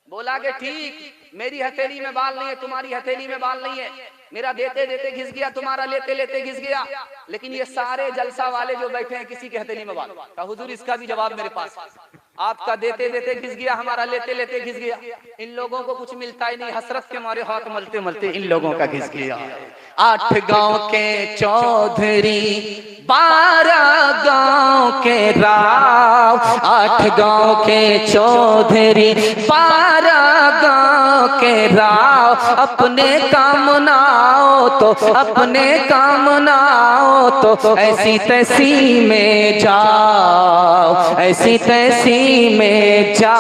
बोला कि ठीक, मेरी हथेली में बाल नहीं है, तुम्हारी हथेली में बाल नहीं है, मेरा देते देते घिस गया, तुम्हारा लेते लेते घिस गया, लेकिन ये सारे जलसा वाले जो बैठे हैं, किसी की हथेली में बाल। कहा हुजूर इसका भी जवाब मेरे पास। आपका देते देते घिस गया, हमारा लेते लेते घिस गया। इन लोगों को कुछ मिलता ही नहीं, हसरत के मारे हाथ मलते मलते इन लोगों का घिस गया। 8 गांव के चौधरी, 12 गांव के राव, 8 गांव के चौधरी, 12 गांव के राव, अपने काम ना आओ तो, अपने काम ना आओ तो ऐसी तैसी में जाओ, ऐसी तैसी में जाओ।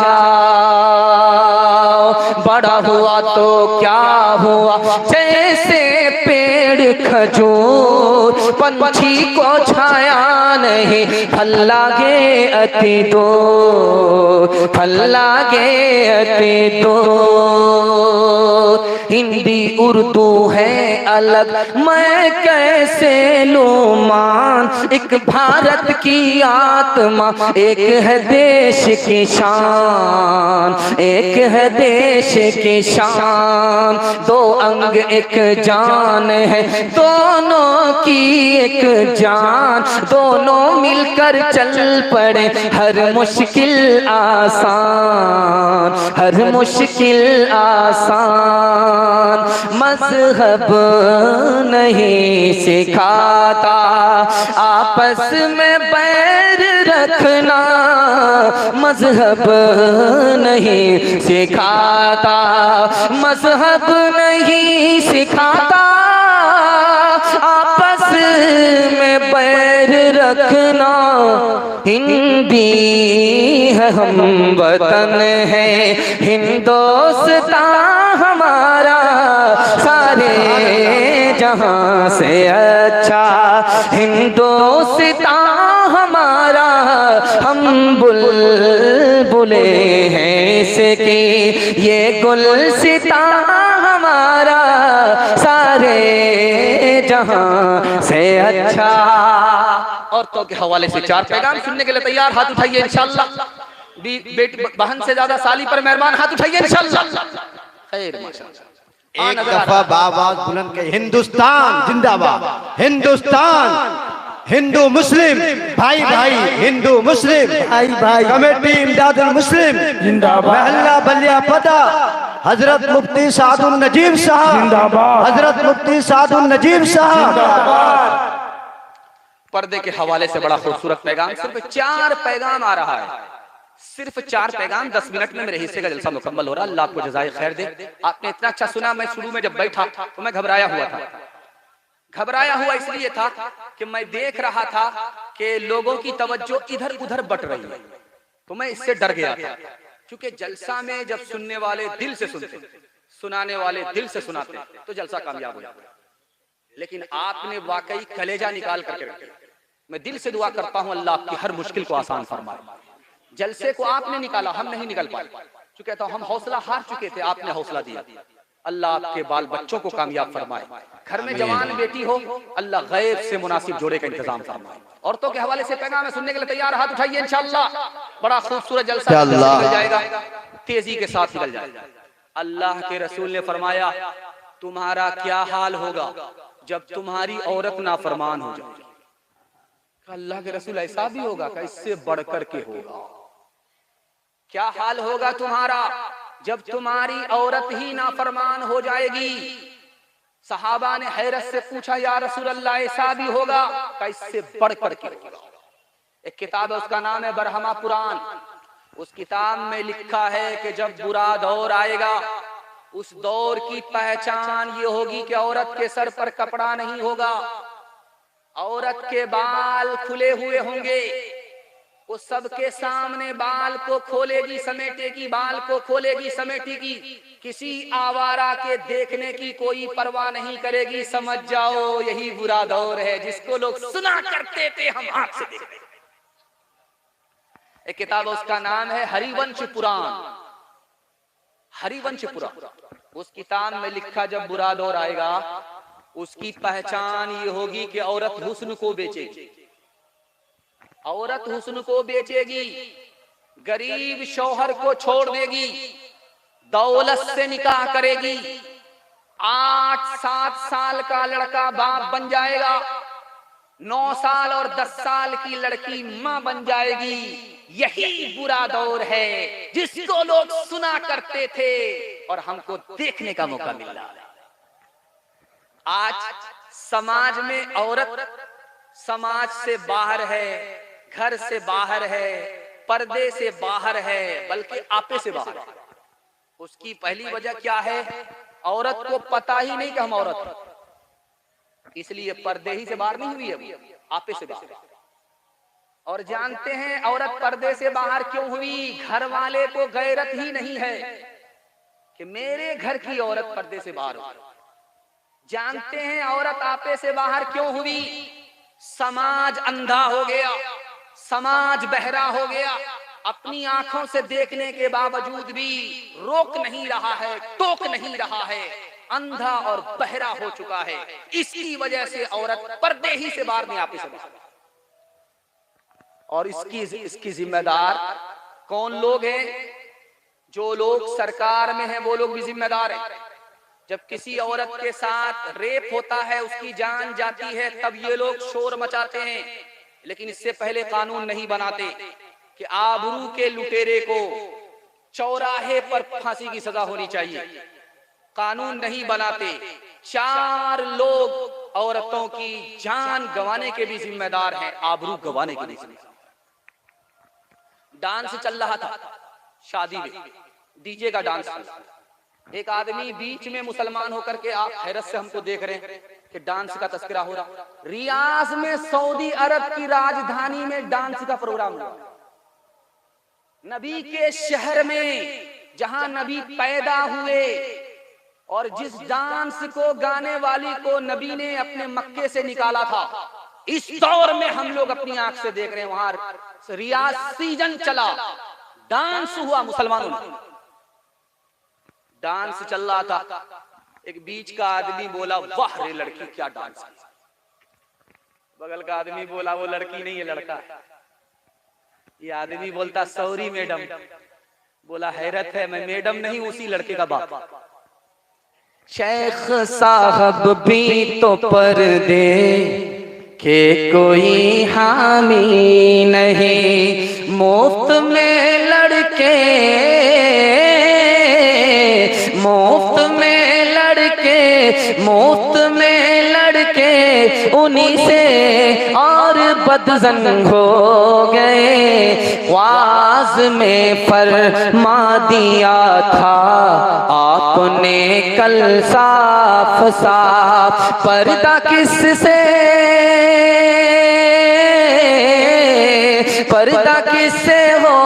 बड़ा हुआ तो क्या हुआ, जैसे पेड़ खजूर, पंछी को छाया नहीं, फल लागे अति दूर, फल लागे अति दूर। हिंदी उर्दू है अलग, मैं कैसे लूं मान, एक भारत की आत्मा, एक है देश की शान, एक है देश की शान। 2 अंग एक जान है, दोनों की एक जान, दोनों मिलकर चल पड़े, हर मुश्किल आसान, हर मुश्किल आसान। मजहब नहीं सिखाता आपस में बैर रखना, मजहब नहीं सिखाता, मजहब नहीं सिखाता आपस में बैर रखना। हिंदी है हम वतन है, हिंदुस्तान हमारा सारे जहां से अच्छा, हिंदुस्तान हमारा, हम बुलबुले हैं इसके, ये गुलसितां हमारा सारे जहां से अच्छा। औरतों के हवाले से 4 पैगाम सुनने के लिए तैयार, हाथ उठाइए इंशाअल्लाह। बेटी बहन से ज्यादा साली पर मेहरबान, हाथ उठाइए इंशाअल्लाह। खैर माशाअल्लाह। एक दफा बाबाज बुलंद के, हिंदुस्तान जिंदाबाद, हिंदुस्तान, हिंदू मुस्लिम भाई भाई, हिंदू मुस्लिम भाई भाई, कमेटी इमदादुल मुस्लिम जिंदाबाद, महल्ला बलिया पता हजरत मुफ्ती सादुल नजीब साहब जिंदाबाद, हजरत मुफ्ती सादुल नजीब साहब। पर्दे के हवाले से बड़ा खूबसूरत पैगाम, सिर्फ 4 पैगाम आ रहा है, सिर्फ 4 पैगाम। 10 मिनट में मेरे हिस्से का जलसा मुकम्मल हो रहा है। अल्लाह आपको जज़ाए खैर दे। आपने इतना अच्छा सुना, मैं शुरू में जब बैठा तो मैं घबराया हुआ था। घबराया हुआ इसलिए था कि मैं देख रहा था कि लोगों की तवज्जो इधर उधर बट रही है, तो मैं इससे डर गया था। क्योंकि जलसा में जब सुनने वाले दिल से सुनते, सुनाने वाले दिल से सुनाते, तो जलसा कामयाब हो जाता। लेकिन आपने वाकई कलेजा निकाल करके रखे। मैं दिल से दुआ करता हूं अल्लाह आपकी हर मुश्किल को आसान फरमाए। जलसे को आपने निकाला, हम नहीं निकल पाए। चुके तो हम हौसला हार चुके थे, आपने हौसला दिया। अल्लाह आपके बाल बच्चों को कामयाब फरमाए। घर में जवान बेटी हो, अल्लाह गैब से मुनासिब जोड़े का इंतजाम फरमाए। औरतों के हवाले से पैगाम सुनने के लिए तैयार, हाथ उठाइए इंशाअल्लाह। बड़ा खूबसूरत जलसा निकल जाएगा, तेजी के साथ निकल जाएगा। अल्लाह के रसूल ने फरमाया, तुम्हारा क्या हाल होगा जब तुम्हारी औरत नाफरमान हो जाए। अल्लाह के रसूल ऐसा भी होगा क्या? इससे बढ़कर के होगा। क्या हाल होगा तुम्हारा जब तुम्हारी औरत ही नाफरमान हो जाएगी। सहाबा ने हैरत से पूछा, या रसूल अल्लाह ऐसा भी होगा क्या? इससे बढ़कर के होगा। एक किताब है, उसका नाम है बरहमा पुराण। उस किताब में लिखा है कि जब बुरा दौर आएगा, उस दौर की पहचान ये होगी कि औरत के सर पर कपड़ा नहीं होगा, औरत के बाल खुले हुए होंगे। वो सबके सामने बाल को खोलेगी समेटेगी, बाल को खोलेगी समेटेगी। किसी आवारा के देखने की कोई परवाह नहीं करेगी। समझ जाओ यही बुरा दौर है जिसको लोग सुना करते थे, हम आंख से देखते। एक किताब उसका नाम है हरिवंश पुराण। हरिवंश पुराण, उस किताब में लिखा जब बुरा दौर आएगा उसकी पहचान ये होगी कि औरत हुस्न को बेचेगी। औरत हुस्न को बेचेगी, गरीब शौहर को छोड़ देगी, दौलत से निकाह करेगी। 8-7 साल का लड़का बाप बन जाएगा, 9 साल और 10 साल की लड़की मां बन जाएगी। यही बुरा दौर है जिसको लोग सुना करते थे और हमको देखने का मौका मिल रहा है। आज समाज में औरत समाज से बाहर है, घर से बाहर है, पर्दे से बाहर है, बल्कि आपे से बाहर है। उसकी पहली वजह क्या है? औरत को पता ही नहीं कि हम औरत हैं, इसलिए पर्दे ही से बाहर नहीं हुई है, आपे से बाहर। और जानते हैं औरत पर्दे से बाहर क्यों हुई? घर वाले को गैरत ही नहीं है कि मेरे घर की औरत पर्दे से बाहर हो। जानते हैं औरत आपे से बाहर क्यों हुई? समाज अंधा हो गया, समाज बहरा हो गया, अपनी आंखों से देखने के बावजूद भी रोक नहीं रहा है, टोक नहीं रहा है, अंधा और बहरा हो चुका है। इसकी वजह से औरत पर्दे ही से बाहर नहीं, आपे से बाहर। और इसकी जिम्मेदार कौन लोग हैं? जो लोग सरकार में हैं वो लोग भी जिम्मेदार हैं। जब किसी औरत के साथ रेप होता है, उसकी जान जाती है, तब ये लोग शोर मचाते हैं, लेकिन इससे पहले कानून नहीं बनाते कि आबरू के लुटेरे को चौराहे पर फांसी की सजा होनी चाहिए। कानून नहीं बनाते। 4 लोग औरतों की जान गंवाने के भी जिम्मेदार हैं, आबरू गंवाने के भी जिम्मेदार। डांस चल रहा था शादी में, डीजे का डांस। एक आदमी बीच में मुसलमान होकर के, आप हैरत से हमको देख रहे हैं कि डांस का तस्करा हो रहा। रियाज में, सऊदी अरब की राजधानी में डांस का प्रोग्राम हुआ। नबी के शहर में जहां नबी पैदा हुए और जिस डांस को गाने वाली को नबी ने अपने मक्के से निकाला था, इस दौर में हम लोग अपनी आंख से देख रहे हैं। वहां रियाज सीजन चला, डांस हुआ, मुसलमानों में डांस चल रहा था। एक बीच का आदमी बोला, वाह रे लड़की क्या डांस। बगल का आदमी बोला, वो लड़की नहीं है, लड़का है। ये आदमी बोलता, सॉरी मैडम। बोला, हैरत है, मैं मैडम नहीं, उसी लड़के का बाप। शेख साहब भी तो पर्दे के कोई हामी नहीं, मुफ्त में लड़के, मुफ्त में लड़के, मुफ्त में लड़के उन्हीं से और बदजन हो गए। वाज में फरमा दिया था आपने कल साफ साफ, पर्दा किससे, पर्दा किससे हो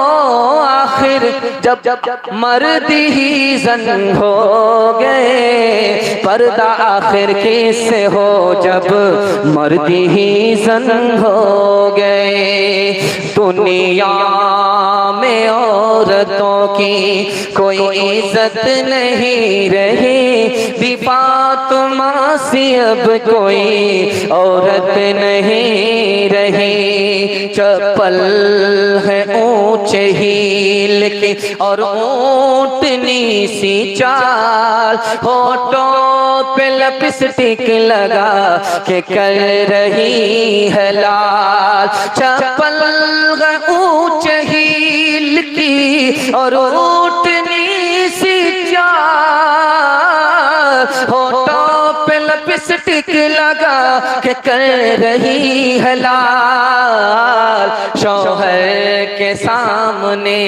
आखिर, जब जब मर्द ही जन हो गए। पर्दा आखिर किससे हो जब मर्द ही जन हो गए। दुनिया में औरतों की कोई इज्जत नहीं रही, भी फातिमा सी अब कोई औरत नहीं रही। चप्पल है ऊंचे हील की और ऊंटनी सी चाल, होठों पे लिपस्टिक लगा के कर रही है लाल। चप्पल है ऊंचे हील की और ऊंटनी सी चाल, होठों पे लिपस्टिक लगा के कर रही है लाल। शौहर के सामने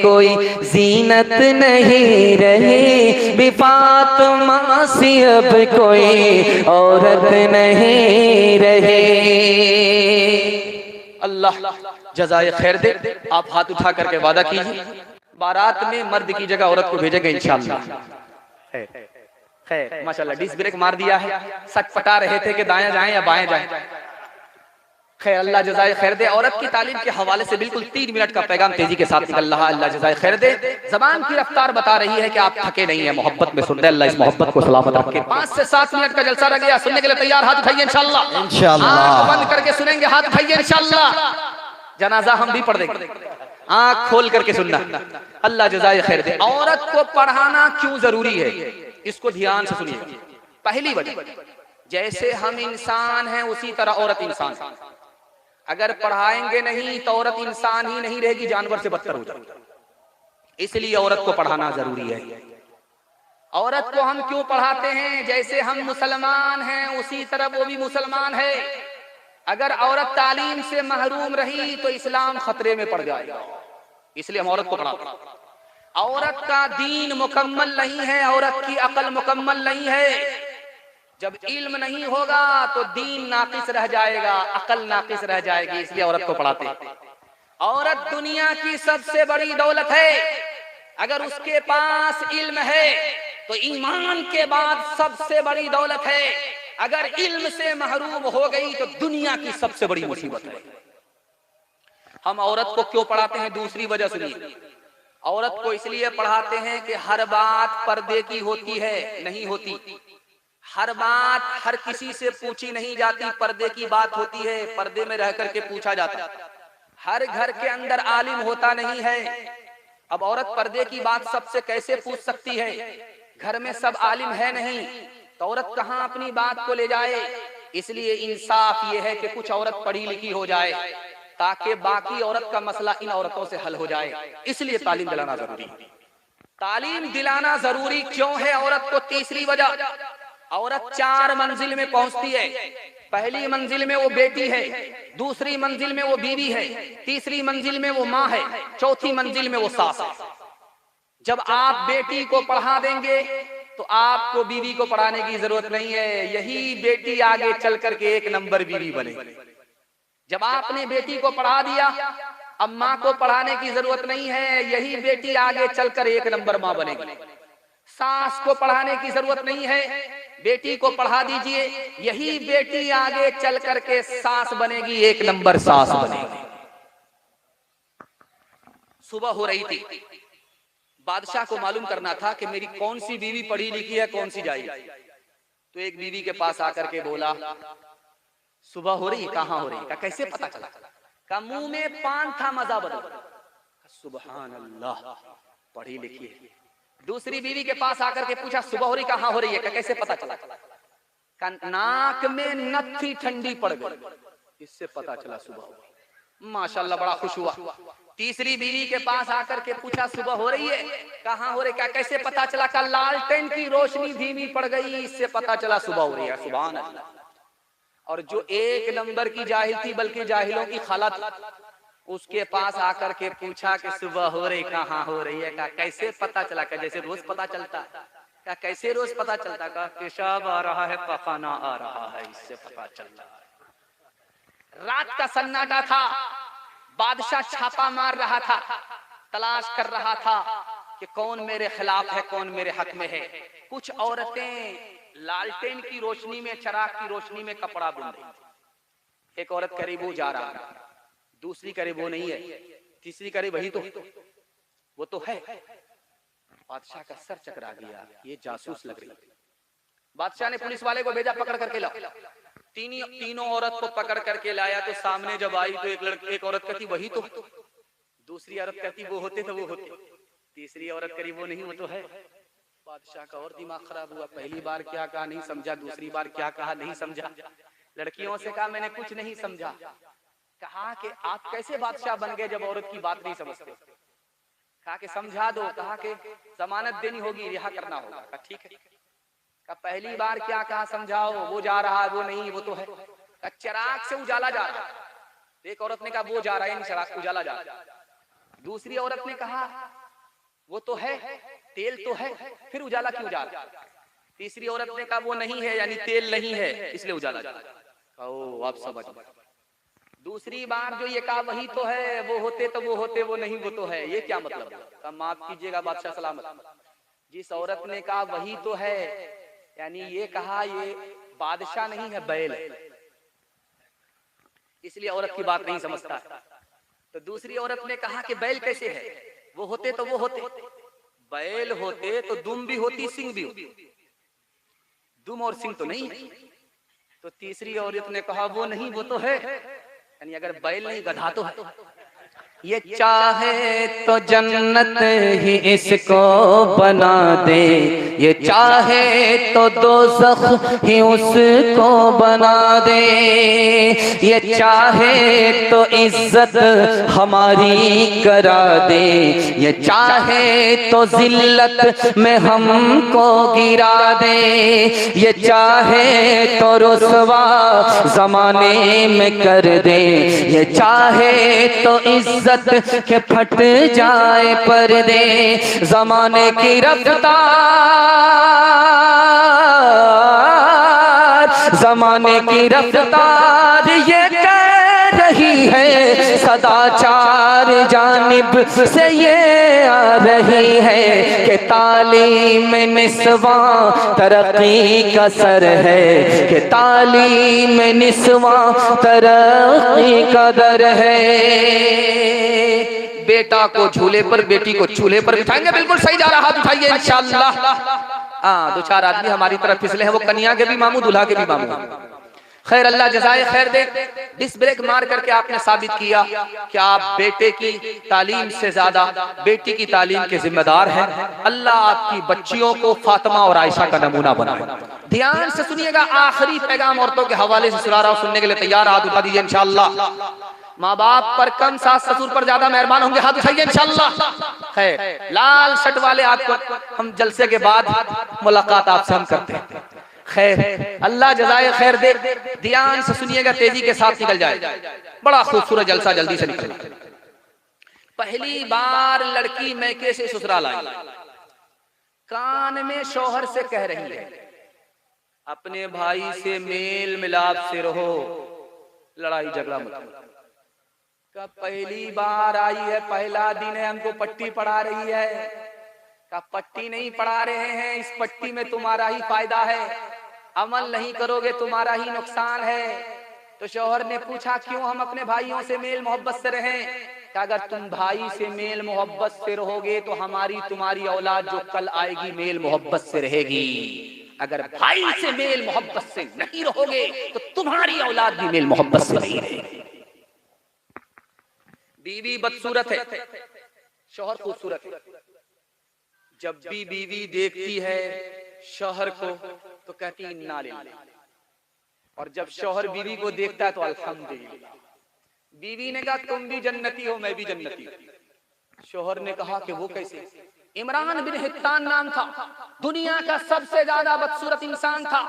कोई जीनत नहीं रही, भी फातिमा सी अब कोई औरत नहीं रही। अल्लाह जज़ाए खैर दे। आप हाथ उठा करके वादा कीजिए, बारात में मर्द की जगह औरत को भेजेंगे इंशाअल्लाह। खैर माशाअल्लाह, डिस्क ब्रेक मार दिया है, सच पटा रहे थे कि दाएं जाएं या बाएं जाएं। खैर अल्लाह जज़ाए खैर दे। औरत की तालीम के हवाले से बिल्कुल 3 मिनट का पैगाम तेजी के साथ निकल रहा है। अल्लाह जज़ाए खैर दे। ज़बान की रफ्तार बता रही है कि आप थके नहीं है, मोहब्बत में सुन रहे। अल्लाह इस मोहब्बत को सलामत रखे। 5 से 7 मिनट का जलसा रह गया, सुनने के लिए तैयार? हाथ उठाइए इंशाअल्लाह। इंशाअल्लाह आंख बंद करके सुनेंगे, हाथ उठाइए इंशाअल्लाह। जनाजा हम भी पढ़ देंगे, आंख खोल करके सुनना। अल्लाह जज़ाए खैर दे। औरत को पढ़ाना क्यों जरूरी है, इसको ध्यान से सुनिए। पहली वजह, जैसे हम इंसान हैं उसी तरह औरत इंसान। अगर पढ़ाएंगे नहीं तो औरत इंसान ही नहीं रहेगी, जानवर से बदतर हो जाएगी। इसलिए औरत को पढ़ाना जरूरी है। औरत को हम क्यों पढ़ाते हैं? जैसे हम मुसलमान हैं उसी तरह वो भी मुसलमान है। अगर औरत तालीम से महरूम रही तो इस्लाम खतरे में पड़ जाएगा, इसलिए हम औरत को पढ़ाते हैं। औरत का दीन मुकम्मल नहीं है, औरत की अकल मुकम्मल नहीं है। जब इल्म नहीं होगा तो दीन नाकिस रह जाएगा, अकल नाकिस रह जाएगी, इसलिए औरत को पढ़ाते हैं। औरत दुनिया की सबसे बड़ी दौलत है। अगर उसके पास इल्म है तो ईमान के बाद सबसे बड़ी दौलत है। अगर इल्म से महरूम हो गई तो दुनिया की सबसे बड़ी मुसीबत है। हम औरत को क्यों पढ़ाते हैं? दूसरी वजह सुनिए। औरत को इसलिए पढ़ाते हैं कि हर बात पर्दे की होती है, नहीं होती। हर बात हर किसी से पूछी नहीं जाती, पर्दे की बात होती है, पर्दे में रह करके पूछा जाता है। हर घर के अंदर आलिम होता नहीं है। अब औरत पर्दे की बात सबसे कैसे पूछ सकती है? घर में सब आलिम है नहीं, तो औरत कहां अपनी बात को ले जाए? इसलिए इंसाफ ये है कि कुछ औरत पढ़ी लिखी हो जाए ताकि बाकी औरत का मसला इन औरतों से हल हो जाए। इसलिए तालीम दिलाना जरूरी है। तालीम दिलाना जरूरी क्यों है औरत को? तीसरी वजह, औरत 4 मंजिल में पहुंचती है। पहली मंजिल में वो बेटी है, दूसरी मंजिल में वो बीवी है, तीसरी मंजिल में वो माँ है, चौथी मंजिल में वो सास है। जब आप बेटी को पढ़ा देंगे तो आपको बीवी को पढ़ाने की जरूरत नहीं है। यही बेटी आगे चल करके 1 नंबर बीवी बनेगी। जब आपने बेटी को पढ़ा दिया, अब माँ को पढ़ाने की जरूरत नहीं है। यही बेटी आगे चलकर 1 नंबर माँ बनेगी। सास को पढ़ाने की जरूरत नहीं है, बेटी को पढ़ा दीजिए, यही बेटी आगे चल करके सास बनेगी, 1 नंबर सास बनेगी। सुबह हो रही थी, बादशाह को मालूम करना था कि मेरी कौन सी बीवी पढ़ी लिखी है, कौन सी जाहिल। तो एक बीवी के पास आकर के बोला, सुबह हो रही, कहाँ हो रही? का कैसे पता चला? का मुंह में पान था, मजा बदल। सुभान अल्लाह, पढ़ी लिखी है। दूसरी बीवी के पास आकर के पूछा, सुबह हो रही, कहाँ हो रही है? का कैसे पता चला? का नाक में नथी ठंडी पड़ गई, इससे पता चला सुबह हो रही। माशाल्लाह, बड़ा खुश हुआ। तीसरी बीवी के पास आकर के पूछा, सुबह हो रही है, कहाँ हो रही? क्या कैसे पता चला? का लालटेन की रोशनी धीमी पड़ गई, इससे पता चला सुबह हो रही है। सुभान अल्लाह। और जो 1 नंबर की जाहिल थी, बल्कि जाहिलों की खाला थी, उसके पास आकर के पूछा कि सुबह हो रही, कहाँ हो रही है? का कैसे पता चला? का जैसे रोज पता चलता। का कैसे रोज पता चलता? का पेशाब आ रहा है, पखाना आ रहा है, इससे पता चलता है। रात का सन्नाटा था, बादशाह छापा मार रहा था, तलाश कर रहा था कि कौन मेरे खिलाफ है, कौन मेरे हक में है। कुछ औरतें लालटेन की रोशनी में, चराग की रोशनी में कपड़ा बुन रही। एक औरत करीब वो जा रहा है, दूसरी करीब वो नहीं है, तीसरी करीब वही तो, वो तो है। बादशाह का सर चकरा गया, ये जासूस लग रही। बादशाह ने पुलिस वाले को भेजा, पकड़ करके लाओ। तीनों औरत को पकड़ करके लाया तो सामने जब आई तो एक औरत कहती वही तो, दूसरी औरत कहती वो होते तो वो होते, तीसरी औरत करी वो नहीं, वो तो है। बादशाह का और दिमाग खराब हुआ। पहली बार क्या कहा नहीं समझा, दूसरी बार क्या कहा नहीं समझा। लड़कियों से कहा मैंने कुछ नहीं समझा। कहा कि आप कैसे बादशाह बन गए जब औरत की बात नहीं समझते? कहा कि समझा दो। कहा कि जमानत देनी होगी, रिहा करना होगा। कहा ठीक है। कहा पहली बार क्या कहा समझाओ? वो जा रहा है, वो नहीं, वो तो है। कहा चिराग से उजाला जा रहा है। एक औरत ने कहा वो जा रहा है, चिराग उजाला जा रहा है। दूसरी औरत ने कहा वो तो है, तेल तो है, फिर उजाला क्यों जा रहा है? तीसरी औरत ने कहा वो नहीं है, यानी तेल नहीं है, इसलिए उजाला जा रहा है। ओ, आप समझ। दूसरी बार जो ये कहा वही तो है, वो होते तो वो होते, वो नहीं वो तो है, ये क्या मतलब? कहा माफ कीजिएगा बादशाह सलामत। जिस औरत ने कहा वही तो है, यानी ये कहा ये बादशाह नहीं है, बैल है, इसलिए औरत की बात नहीं समझता। तो दूसरी औरत ने कहा कि बैल कैसे है? वो होते तो वो होते, बैल होते तो दुम भी होती, सिंग भी होती, दुम और सिंग तो नहीं। तो तीसरी औरत ने कहा वो नहीं, वो तो है, यानी अगर बैल नहीं गधा तो है। ये चाहे तो जन्नत ही इसको बना दे, ये चाहे तो दोज़ख ही उसको बना दे, ये चाहे तो इज्जत हमारी करा दे, ये चाहे तो जिल्लत में हमको गिरा दे, ये चाहे तो रुसवा ज़माने में कर दे, ये चाहे तो इज्जत के फट जाए पर्दे, ज़माने की रफ्तार, ज़माने की रफ्तार ये कह रही है, सदाचार जानिब से ये आ रही है कि तालीम निस्वा तरक्की का सर है, कि तालीम निस्वा तरक्की का दर है। बेटा को झूले पर, बेटी को चूल्हे पर बिठाएंगे। बिल्कुल सही जा रहा, हाथ उठाइए इंशाअल्लाह। हाँ, दो चार आदमी हमारी तरफ फिसले हैं, वो कन्या के भी मामू दूल्हा के भी मामू। खैर, अल्लाह जज़ाए खैर दे। डिस्क ब्रेक मार करके आपने साबित किया कि आप बेटे की तालीम से ज्यादा बेटी की तालीम के जिम्मेदार हैं। अल्लाह आपकी बच्चियों को फातिमा और आयशा का नमूना बनाए। ध्यान से सुनिएगा, आखिरी पैगाम औरतों के हवाले से सुना रहा हूं, सुनने के लिए तैयार? हाथ उठा दीजिए इंशाअल्लाह। माँ बाप पर कम, सास ससुर पर ज्यादा मेहरबान होंगे, हाथ उठाइए इंशाअल्लाह। खैर, लाल शर्ट वाले आपको हम जलसे के बाद मुलाकात आपसे हम करते हैं। खैर, अल्लाह जज़ाए खैर दे। ध्यान से सुनिएगा, तेजी के साथ निकल जाए, बड़ा खूबसूरत जलसा जल्दी से निकल। पहली बार लड़की मैके से ससुराल आई, कान में शौहर से कह रही है, अपने भाई से मेल मिलाप से रहो, लड़ाई झगड़ा मत करो। का पहली बार आई है, पहला दिन है, हमको पट्टी पढ़ा रही है। का पट्टी नहीं पढ़ा रहे हैं, इस पट्टी में तुम्हारा ही फायदा है, अमल नहीं करोगे तुम्हारा ही नुकसान है। तो शौहर ने पूछा, क्यों हम अपने भाइयों से मेल मोहब्बत से रहें? कि अगर तुम भाई से मेल मोहब्बत से रहोगे तो हमारी तुम्हारी औलाद जो कल आएगी मेल मोहब्बत से रहेगी। अगर भाई से मेल मोहब्बत से नहीं रहोगे तो तुम्हारी औलाद भी मेल मोहब्बत से नहीं रहेगी। बीवी बदसूरत है, शौहर खूबसूरत है। जब भी बीवी देखती है शौहर को तो कहती इन्ना लिल्लाह, और जब शौहर बीवी को देखता है तो अल्हम्दुलिल्लाह। बीवी ने कहा, तुम भी जन्नती हो, मैं भी जन्नती हूं। शौहर ने कहा कि वो कैसे? इमरान बिन हित्तान नाम था, दुनिया का सबसे ज्यादा बदसूरत इंसान था,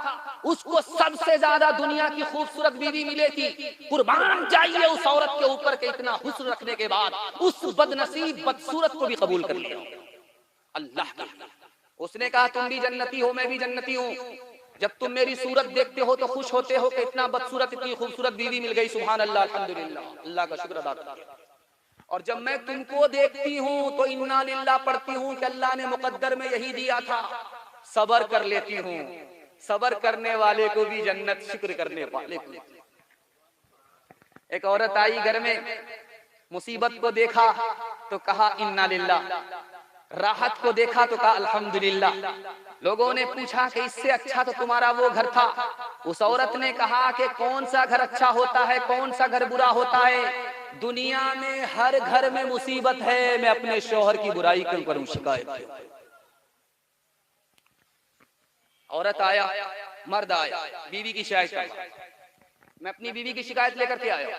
उसको सबसे ज्यादा दुनिया की खूबसूरत बीवी मिली थी। कुर्बान जाइए उस औरत के ऊपर के इतना हुस्न रखने के बाद उस बदनसीब बदसूरत को भी कबूल कर लिया अल्लाह का। उसने कहा, तुम भी जन्नती हो, मैं भी जन्नती हूँ। जब तुम मेरी सूरत देखते हो तो खुश होते हो कि इतना बदसूरत, इतनी खूबसूरत बीवी मिल गई, सुभान अल्लाह, अल्हम्दुलिल्लाह, अल्लाह का शुक्र अदा करते हैं। और जब मैं तुमको देखती हूँ तो इन्ना लिल्लाह पढ़ती हूँ कि अल्लाह ने मुकद्दर में यही दिया था, सबर कर लेती हूँ। सबर करने वाले को भी जन्नत, शुक्र करने वाले को। एक औरत आई घर में, मुसीबत को देखा तो कहा इन्ना लिल्लाह, राहत को देखा तो कहा अल्हम्दुलिल्लाह। लोगों ने पूछा कि इससे अच्छा तो तुम्हारा वो घर था। उस औरत ने कहा कि कौन सा घर अच्छा होता है, कौन सा घर बुरा होता है? दुनिया में हर घर में मुसीबत है, मैं अपने शौहर की बुराई क्यों करूं, शिकायत। औरत आया, मर्द आया, बीवी की शिकायत कर, मैं अपनी बीवी की शिकायत लेकर के आया।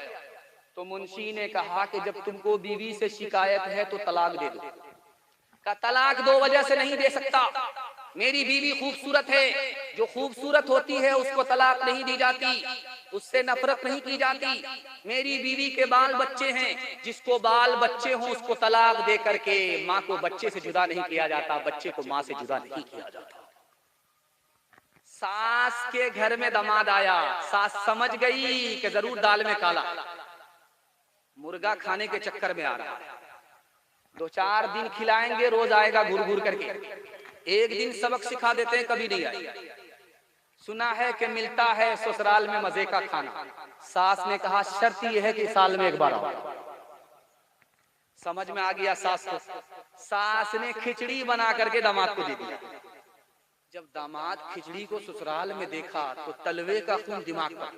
तो मुंशी ने कहा कि जब तुमको बीवी से शिकायत है तो तलाक दे दो। का तलाक दो वजह से नहीं दे सकता, मेरी बीवी खूबसूरत है, जो खूबसूरत होती है उसको तलाक नहीं दी जाती, उससे नफरत नहीं की जाती। मेरी बीवी के बाल बच्चे हैं, जिसको बाल बच्चे हों उसको तलाक दे करके माँ को बच्चे से जुदा नहीं किया जाता, बच्चे को माँ से जुदा नहीं किया जाता। सास के घर में दामाद आया, सास समझ गई कि जरूर दाल में काला, मुर्गा खाने के चक्कर में आ रहा है। 2-4 दिन खिलाएंगे, रोज आएगा घूर घूर करके। एक दिन सबक सिखा देते हैं, कभी नहीं आई। सुना है कि मिलता है ससुराल में मजे का खाना। सास ने कहा, शर्त यह है कि साल में एक बार आओ। समझ में आ गया सास को। सास ने खिचड़ी बना करके दामाद को दे दिया। जब दामाद खिचड़ी को ससुराल में देखा तो तलवे का खून दिमाग पर।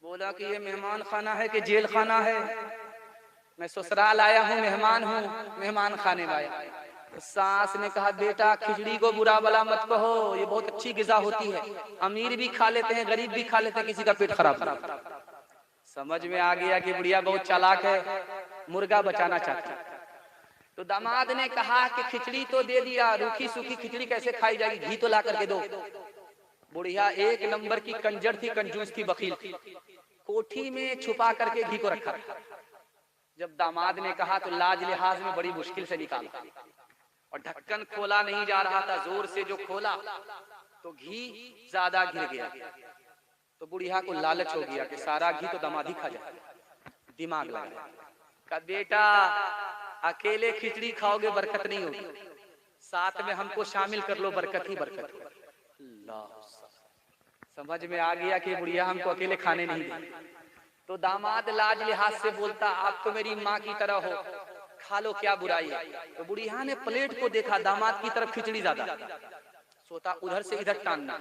बोला कि ये मेहमान खाना है कि जेल खाना है? मैं ससुराल आया हूँ, मेहमान हूँ, मेहमान खाने में आया। तो सास ने कहा बेटा खिचड़ी को बुरा भला मत कहो, ये बहुत अच्छी ग़िज़ा होती है, अमीर भी खा लेते हैं, गरीब भी खा लेते हैं, किसी का पेट खराब नहीं। समझ में आ गया कि बुढ़िया बहुत चालाक है, मुर्गा बचाना चाहती है। तो दामाद ने कहा कि खिचड़ी तो दे दिया, रूखी सूखी खिचड़ी कैसे खाई जाएगी, घी तो ला करके दो। बुढ़िया एक नंबर की कंजर थी, कंजूस थी, बखील थी, कोठी में छुपा करके घी को रखा। जब दामाद ने कहा तो लाज लिहाज में बड़ी मुश्किल से निकाला और ढक्कन खोला नहीं जा रहा था, जोर से जो खोला तो घी ज्यादा गिर गया। तो बुढ़िया को लालच हो गया कि सारा घी तो दामाद ही खा जाए। दिमाग लगा, कहा बेटा अकेले खिचड़ी खाओगे बरकत नहीं होगी, साथ में हमको शामिल कर लो, बरकत ही बरकत। समझ में आ गया कि बुढ़िया हमको अकेले खाने नहीं देगी। तो दामाद लाज लिहाज से बोलता आप तो मेरी माँ की तरह हो, खा लो क्या बुराई है। तो बुढ़िया ने प्लेट को देखा, दामाद की तरफ खिचड़ी ज्यादा, सोता उधर से इधर टानना।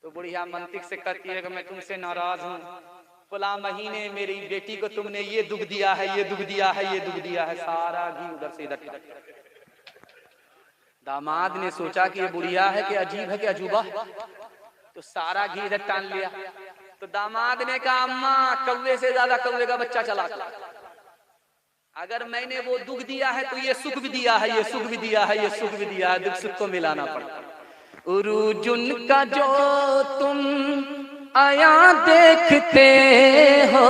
तो बुढ़िया मंतिक से कहती है कि मैं तुमसे नाराज हूँ, फला महीने मेरी बेटी को तुमने ये दुख दिया है, ये दुख दिया है, ये दुख दिया है, सारा घी उधर से इधर टान। दामाद ने सोचा कि ये बुढ़िया है कि अजीब है कि अजूबा है, तो सारा घी इधर टान लिया। तो दामाद ने कहा अम्मा कौवे से ज्यादा कौवे का बच्चा चला, अगर मैंने वो दुख दिया है तो ये सुख भी दिया है, ये सुख भी दिया है, ये सुख भी दिया है, दुख सुख को मिलाना पड़ता। उरुजुन का जो तुम आया देखते हो,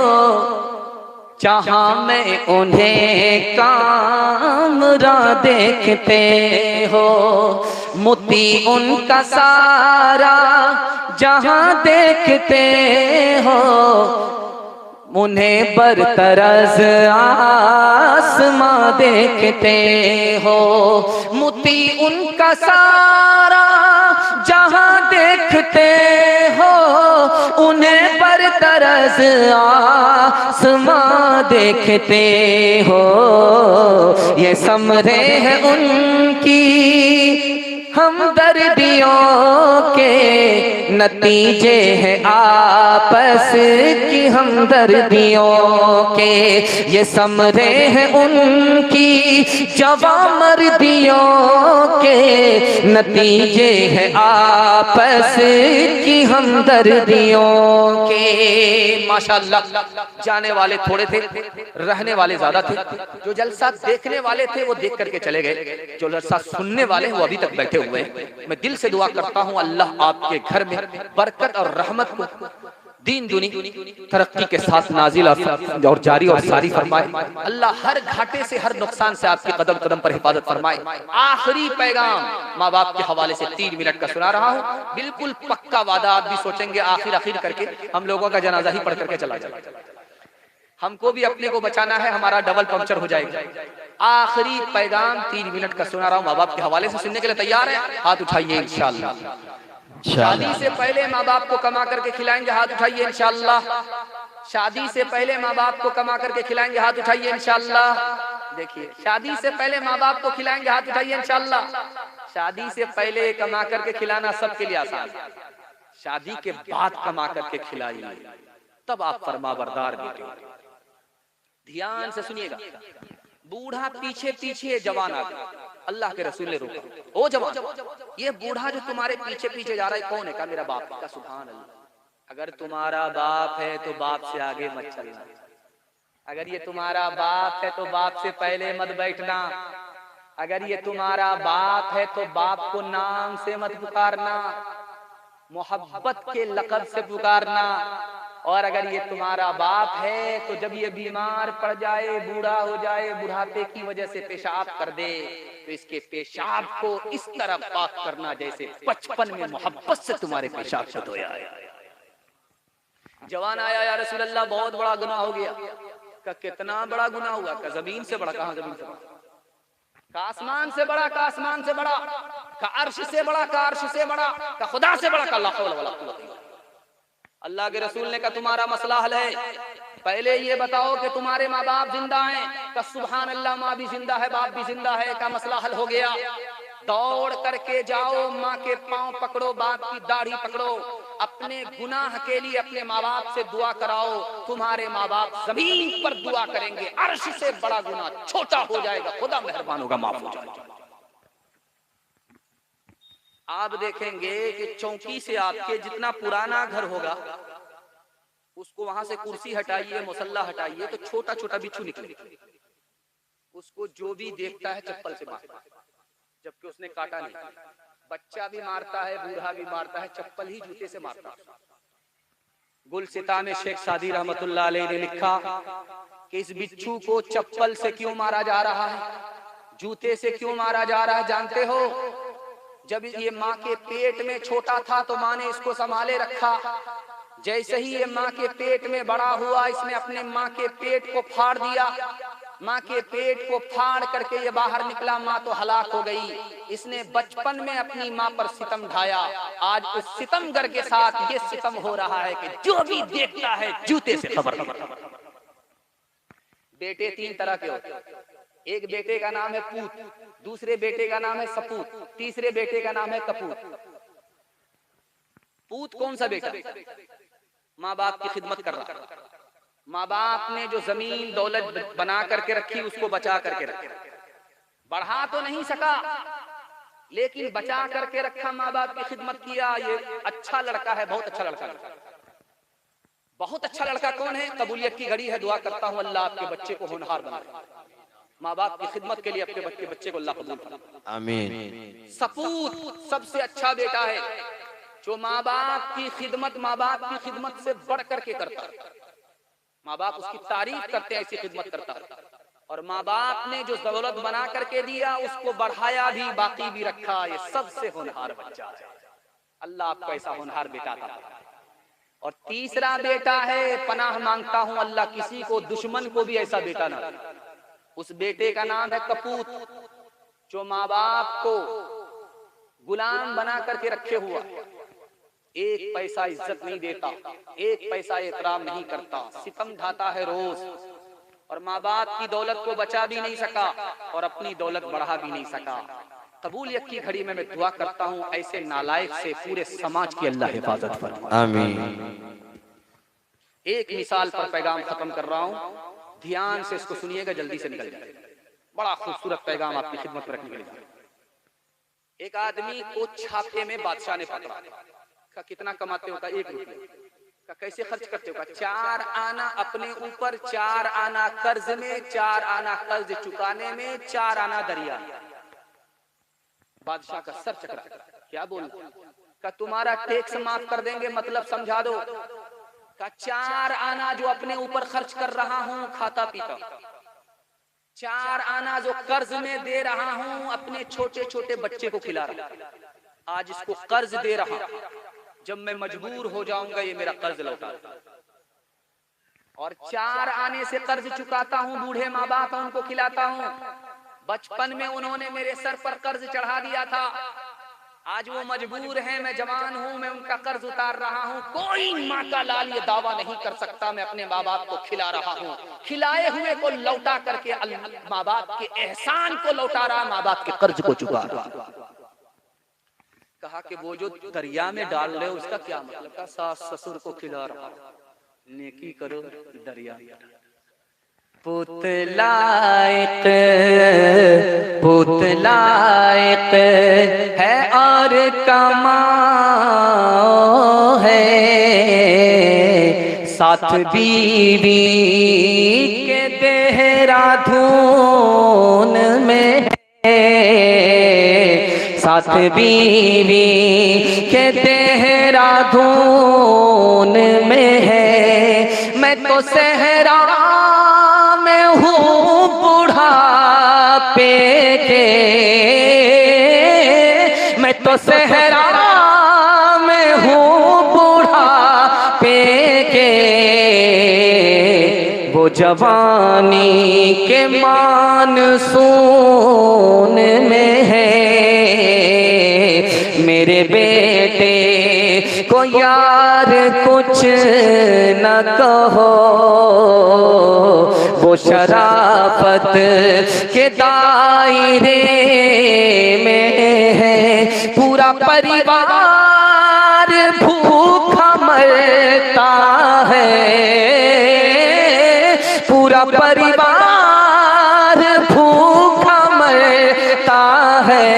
जहां मैं उन्हें कामरा देखते हो, मोती उनका सारा जहां देखते हो, उन्हें बरतरज आसमां देखते हो, मोती उनका सारा जहां देखते हो, उन्हें बरतरज आसमां देखते हो। ये समरे हैं उनकी हमदर्दियों के नतीजे हैं आपस की हमदर्दियों के, ये समरे हैं उनकी जवामर्दियों के नतीजे हैं आपस की हमदर्दियों के। माशाअल्लाह, जाने वाले थोड़े थे, रहने वाले ज्यादा थे। जो जलसा देखने वाले थे वो देख करके चले गए, जो जलसा सुनने वाले वो अभी तक बैठे हुए हैं। मैं दिल से दुआ करता हूँ अल्लाह आपके घर में बरकत और रहमत को दीन दुनी तरक्की के साथ नाजिल और जारी और सारी फरमाए। अल्लाह हर घाटे से हर नुकसान से आपके कदम कदम पर हिफाजत फरमाए। आखिरी पैगाम माँ बाप के हवाले से 3 मिनट का सुना रहा हूँ, बिल्कुल पक्का वादा। आप भी सोचेंगे आखिर आखिर करके हम लोगों का जनाजा ही पढ़ करके चला जाए, हमको भी अपने को बचाना है, हमारा डबल पंक्चर हो जाएगा। आखिरी पैगाम 3 मिनट का सुना रहा हूँ, माँ बाप के हवाले से सुनने के लिए तैयार है? हाथ उठाइए इंशाअल्लाह। शादी से पहले माँ बाप को कमा करके खिलाएंगे, हाथ उठाइए इंशाअल्लाह। शादी से पहले माँ बाप को कमा करके खिलाएंगे, हाथ उठाइए इंशाअल्लाह। देखिए, शादी से पहले माँ बाप को खिलाएंगे, हाथ उठाइए इंशाअल्लाह। शादी से पहले कमा करके खिलाना सबके लिए आसान है, शादी के बाद कमा करके खिलाइए, तब आप फरमाबरदार बेटे। ध्यान से सुनिएगा, बूढ़ा पीछे पीछे जवान आ गया, अल्लाह के रसूल ने रोका, ओ जवान, ये बूढ़ा जो तुम्हारे पीछे पीछे जा रहा है कौन है? का मेरा बाप का। सुभान अल्लाह। अगर तुम्हारा बाप है तो बाप से आगे मत चलना, अगर ये तुम्हारा बाप है तो बाप से पहले मत बैठना, अगर ये तुम्हारा बाप है तो बाप को नाम से मत पुकारना, मोहब्बत के लक़ब से पुकारना। और अगर ये तुम्हारा बाप है तो जब ये बीमार पड़ जाए, बूढ़ा हो जाए, बुढ़ापे की वजह से पेशाब कर दे, तो इसके पेशाब को इस तरह पाक करना जैसे बचपन में मोहब्बत से तुम्हारे पेशाब से धोया है। जवान आया, या रसूल अल्लाह बहुत बड़ा गुनाह हो गया। का कितना बड़ा गुनाह हुआ? का जमीन से बड़ा। कहाँ जमीन से बड़ा? का आसमान से बड़ा, का आसमान से बड़ा, का अर्श से बड़ा, का अर्श से बड़ा, का खुदा से बड़ा, का ला हौला वला कुव्वत इल्ला बिल्लाह। अल्लाह के रसूल ने कहा तुम्हारा मसला हल है, पहले ये बताओ कि तुम्हारे माँ बाप जिंदा हैं? का सुभान अल्लाह, माँ भी जिंदा है, बाप भी जिंदा है। का मसला हल हो गया। दौड़ करके जाओ, माँ के पांव पकड़ो, बाप की दाढ़ी पकड़ो, अपने गुनाह के लिए अपने माँ बाप से दुआ कराओ, तुम्हारे माँ बाप जमीन पर दुआ करेंगे, अर्श से बड़ा गुनाह छोटा हो जाएगा, खुदा मेहरबान होगा, माफ हो जाएगा। आप देखेंगे कि चौकी से आपके जितना पुराना घर होगा, उसको वहां से कुर्सी हटाइए, मुसल्ला हटाइए, तो छोटा छोटा बिच्छू निकले। उसको जो भी देखता है चप्पल से मारता है, जबकि उसने काटा नहीं। बच्चा भी मारता है, बूढ़ा भी मारता है, चप्पल ही जूते से मारता है। गुलसिता में शेख सादी रहमतुल्लाह अलैह ने लिखा कि इस बिच्छू को चप्पल से क्यों मारा जा रहा है, जूते से क्यों मारा जा रहा है, जानते हो? जब ये माँ के पेट में छोटा था तो माँ ने इसको संभाले रखा। जैसे ही ये माँ के पेट में बड़ा हुआ, इसने अपने माँ के पेट को फाड़ दिया। माँ के पेट को फाड़ करके ये बाहर निकला, माँ तो हलाक हो गई। इसने बचपन में अपनी माँ पर सितम ढाया। आज उस सितमगर के साथ ये सितम हो रहा है कि जो भी देखता है जूते से खबर। बेटे तीन तरह के होते हैं, एक बेटे का नाम है पूत, दूसरे बेटे का नाम है सपूत, तीसरे बेटे का नाम है कपूत। पूत कौन सा बेटा? माँ बाप की खिदमत कर रहा, माँ बाप ने जो जमीन दौलत बना करके रखी उसको बचा करके रखा, बढ़ा तो नहीं सका लेकिन बचा करके रखा, माँ बाप की खिदमत किया। ये अच्छा लड़का है, बहुत अच्छा लड़का है, बहुत अच्छा लड़का। कौन है? कबूलियत की घड़ी है। दुआ करता हूँ अल्लाह आपके बच्चे को होनहार बनाए, माँ बाप की खिदमत के लिए अपने बच्चे को अल्लाह कबूल फरमाए, आमीन। सपूत सबसे अच्छा बेटा है, जो माँ बाप की खिदमत से बढ़ करके करता है। माँ बाप उसकी तारीफ करते हैं, ऐसी खिदमत करता है। और माँ बाप ने जो दौलत बना करके दिया उसको बढ़ाया भी, बाकी भी रखा। ये सबसे होनहार बच्चा है। अल्लाह आपको ऐसा होनहार बेटा था। और तीसरा बेटा है, पनाह मांगता हूं अल्लाह किसी को, दुश्मन को भी ऐसा बेटा ना दे। उस बेटे का नाम है कपूत, जो माँ बाप को गुलाम बना करके रखे हुआ, एक पैसा इज्जत नहीं देता, एक पैसा एहतराम नहीं करता, सितम ढाता है रोज, और माँ बाप की दौलत को बचा भी नहीं सका और अपनी दौलत बढ़ा भी नहीं सका। कबूलियत की घड़ी में मैं दुआ करता हूँ ऐसे नालायक से पूरे समाज की अल्लाह हिफाजत फरमाए, आमीन। एक मिसाल पर पैगाम खत्म कर रहा हूँ, ध्यान से इसको सुनिएगा, जल्दी से निकल जाए। बड़ा खूबसूरत पैगाम आपकी खिदमत में रखने के लिए। एक आदमी को छापे में बादशाह ने पकड़ा। का कितना कमाते होगा? 1 रुपया। का कैसे खर्च करते होगा? 4 आना अपने ऊपर, 4 आना कर्ज में, 4 आना कर्ज चुकाने में, 4 आना दरिया। बादशाह का सर चकरा। क्या बोल? का तुम्हारा टैक्स माफ कर देंगे, मतलब समझा दो। का 4 आना जो अपने ऊपर खर्च कर रहा हूँ खाता पीता, 4 आना जो कर्ज में दे रहा हूँ अपने छोटे छोटे बच्चे को खिला रहा, आज इसको कर्ज दे रहा, जब मैं मजबूर हो जाऊंगा ये मेरा कर्ज लौटा। और 4 आने से कर्ज चुकाता हूँ, बूढ़े माँ बाप हैं उनको खिलाता हूँ, बचपन में उन्होंने मेरे सर पर कर्ज चढ़ा दिया था, आज वो मजबूर हैं, मैं जवान हूँ, मैं उनका कर्ज उतार रहा हूँ। कोई माँ का लाल ये दावा नहीं कर सकता मैं अपने माँ बाप को खिला रहा हूँ, खिलाए हुए को लौटा करके माँ बाप के एहसान को लौटा रहा, माँ बाप के कर्ज को चुका रहा। कहा कि वो जो दरिया में डाल रहे हो उसका क्या मतलब? का सास ससुर को खिला रहा, नेकी करो दरिया। पुतलायक है और कमाओ है, साथ बीवी के देहरादून में है, साथ बीवी के देहरादून में है। मैं तो सहरा में हूँ बुढ़ापे के, मैं तो सहरा में हूँ बुढ़ापे के, वो जवानी के मानसून में है। मेरे बेटे को यार कुछ न कहो, वो शराफत के दायरे में है। पूरा परिवार भूखा पूरा परिवार भूखा मरता है।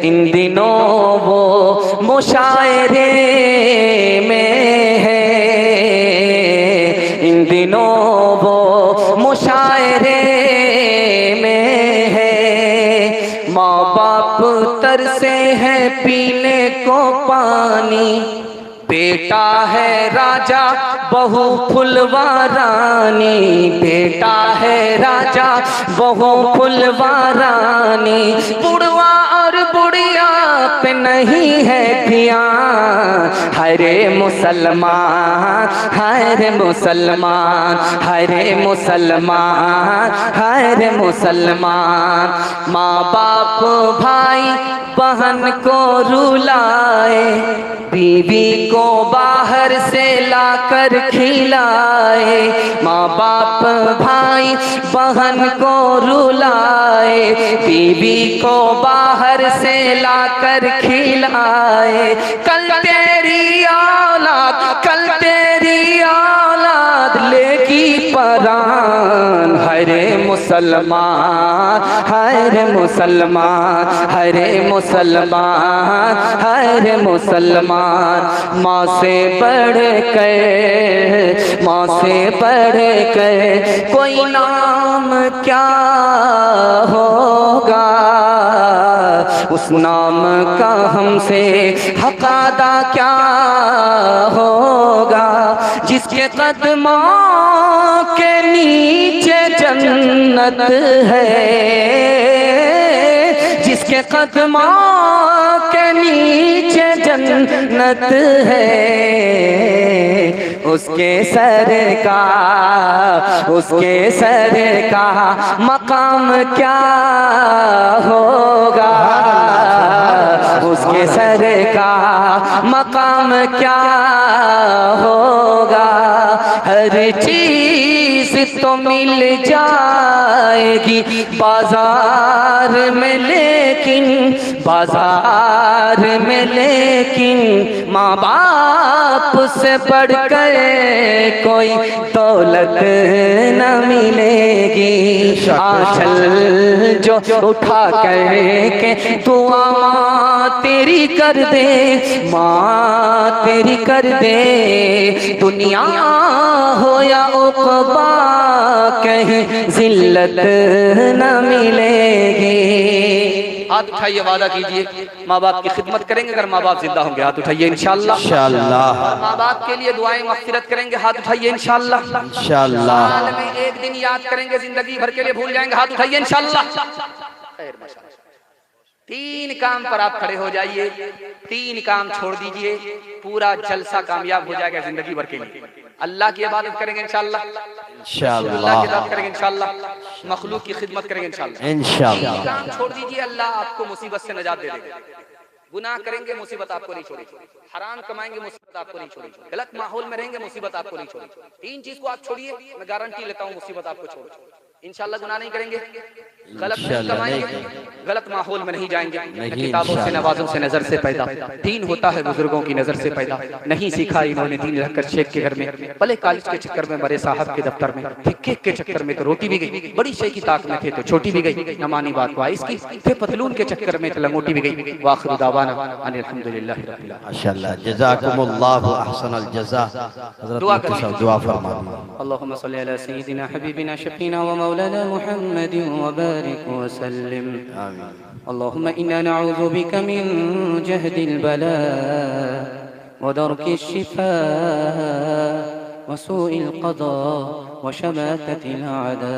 इन दिनों वो मुशायरे में है, इन दिनों वो मुशायरे में है। माँ बाप तरसे हैं पीने को पानी, बेटा है राजा बहू फुलवारानी, बेटा है राजा बहू फुलवारानी। बुढ़वा और बुढ़िया पे नहीं है ध्यान, हरे मुसलमान, हरे मुसलमान, हरे मुसलमान, हरे मुसलमान। माँ बाप भाई बहन को रुलाए, बीवी को बाहर से लाकर खिलाए। माँ बाप भाई बहन को रुलाए, बीवी को बाहर से लाकर खिलाए। कल तेरी औलाद, कल तेरी औलाद लेगी परान, हरे मुसलमान, हरे मुसलमान, हरे मुसलमान, हरे मुसलमान। माँ से बढ़ कर, माँ से बढ़ कर कोई नाम क्या होगा, उस नाम का हमसे हक अदा क्या होगा। जिसके कदमों के नीचे जन्नत है, जिसके कदमों के नीचे जन्नत है, उसके सर का, उसके सर का मकाम क्या होगा, उसके सर का मकाम क्या होगा। हर चीज तो मिल जाएगी बाजार में, लेकिन बाजार में लेकिन माँ बाप से बढ़कर कोई दौलत न मिलेगी। आंचल जो उठा करके दुआ माँ तेरी कर दे, माँ तेरी कर दे। दुनिया हो या उक़बा कहीं जिल्लत न मिलेगी। हाथ उठाइए, वादा कीजिए माँ बाप की खिदमत करेंगे अगर माँ बाप जिंदा होंगे। हाथ उठाइए इंशाअल्लाह, इंशाअल्लाह। माँ बाप के लिए दुआएं मग़फ़िरत करेंगे। हाथ उठाइए इंशाअल्लाह, इंशाअल्लाह। साल में एक दिन याद करेंगे, जिंदगी भर के लिए भूल जाएंगे। हाथ उठाइए इंशाअल्लाह। तीन काम पर आप खड़े हो जाइए, तीन काम छोड़ दीजिए, पूरा जलसा कामयाब हो जाएगा जिंदगी भर के लिए। अल्लाह की इबादत करेंगे इंशाअल्लाह, इंशाअल्लाह। अल्लाह की इबादत करेंगे इंशाअल्लाह, मखलूक की खिदमत करेंगे इंशाअल्लाह, इंशाअल्लाह। काम छोड़ दीजिए, अल्लाह आपको मुसीबत से नजात दे देगा। गुनाह करेंगे मुसीबत आपको नहीं छोड़ेगी, हराम कमाएंगे मुसीबत आपको नहीं छोड़ेगी, गलत माहौल में रहेंगे मुसीबत आपको नहीं छोड़ेगी। तीन चीज को आप छोड़िए, मैं गारंटी लेता हूँ मुसीबत आपको छोड़ेगी इंशाअल्लाह। गुनाह नहीं करेंगे, गलत नहीं कमाएंगे, गलत माहौल में नहीं जाएंगे, किताबों से नवाजों से नजर से पैदा। दीन होता है बुजुर्गों की नजर से पैदा, नहीं सीखा इन्होंने दीन रहकर शेख के घर में, भले कॉलेज के चक्कर में, बड़े साहब के दफ्तर में, केक के चक्कर में तो रोटी भी गई, बड़ी शेख की ताक में थे तो छोटी भी गई, न मानी बात वाइस की, थे पतलून के चक्कर में तो लंगोटी भी गई। वाखिर दावाना अल्हम्दुलिल्लाह रब्बिल आलमीन। माशाअल्लाह, जज़ाकुमुल्लाहु अहसनल जज़ा। दुआ करें, दुआ फरमाइए। अल्लाहुम्मा सल्ली अला सय्यिदिना हबीबिना शफीना व मौलाना मुहम्मदिन व बारिक व सल्लिम। आमीन। अल्लाहुम्मा इन्ना नऊज़ु बिका मिन जहदिल बला व दरकिश शिफा व सूइल क़दा व शमाततिल अदा।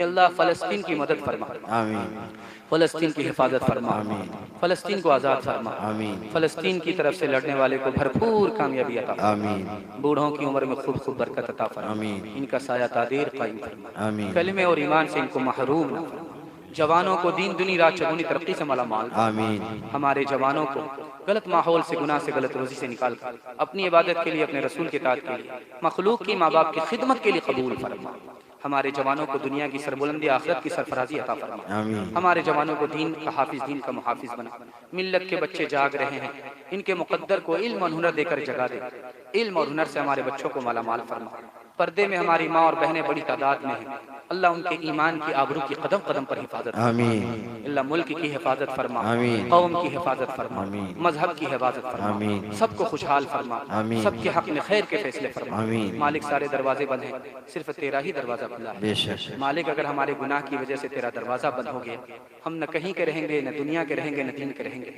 अल्लाह फ़लस्तीन की मदद फरमा। आमीन। फ़लस्तीन की हिफाजत फरमा, फ़लस्तीन को आज़ाद फरमा, फ़लस्तीन की तरफ से लड़ने वाले को भरपूर कामयाबी अता फरमा, बूढ़ों की उम्र में खूब खूब बरकत अता फरमा, इनका साया तादीर कायम फरमा, कलमे और ईमान से इनको महरूम न फरमा, जवानों को दीन दुनी रात चगुनी तरक्की से मालामाल, हमारे जवानों को गलत माहौल से, गुनाह से, गलत रोजी से निकाल कर अपनी इबादत के लिए, अपने रसूल के ताअत के लिए, मखलूक की माँ बाप की खिदमत के लिए कबूल फरमा। हमारे जवानों को दुनिया की सरबुलंदी, आखिरत की सरफराजी अता फरमा। हमारे जवानों को दीन का हाफिज, दीन का मुहाफिज बना। मिल्लत के बच्चे जाग रहे हैं, इनके मुकद्दर को इल्म और हुनर देकर जगा दे। इल्म और हुनर से हमारे बच्चों को मालामाल फरमा। पर्दे में हमारी माँ और बहनें बड़ी तादाद में हैं, अल्लाह उनके ईमान की आबरू की कदम कदम पर हिफाजत फरमा। अल्लाह मुल्क की हिफाजत फरमा, कौम की हिफाजत फरमा, मजहब की हिफाजत फरमा, सबको खुशहाल फरमा, सबके हक में खैर के फैसले फरमा। मालिक सारे दरवाजे बंद हैं, सिर्फ तेरा ही दरवाजा खुला है। मालिक अगर हमारे गुनाह की वजह से तेरा दरवाजा बंद हो गया, हम न कहीं के रहेंगे, न दुनिया के रहेंगे, न दीन के रहेंगे।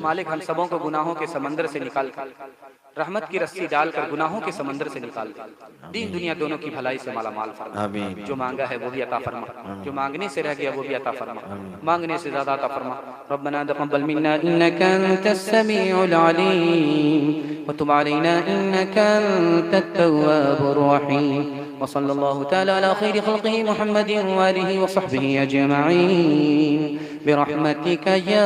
मालिक हम सबों को गुनाहों के समंदर से निकाल कर, रहमत की रस्सी डालकर गुनाहों के समंदर से निकाल दे। दीन दुनिया दोनों की भलाई से माला माल फरमा। जो मांगा है वो भी अता फरमा, जो मांगने से रह गया वो भी अता फरमा, मांगने से ज्यादा अता फरमा। रब्बना तक़ब्बल मिन्ना इन्नका अंतस समीउल अलीम व तुब अलैना इन्नका अंतत तव्वाबुर रहीम व सल्लल्लाहु तआला अला खैरि खल्क़िही मुहम्मदिन व आलिहि व सहबिही अजमईन बिरहमतिका या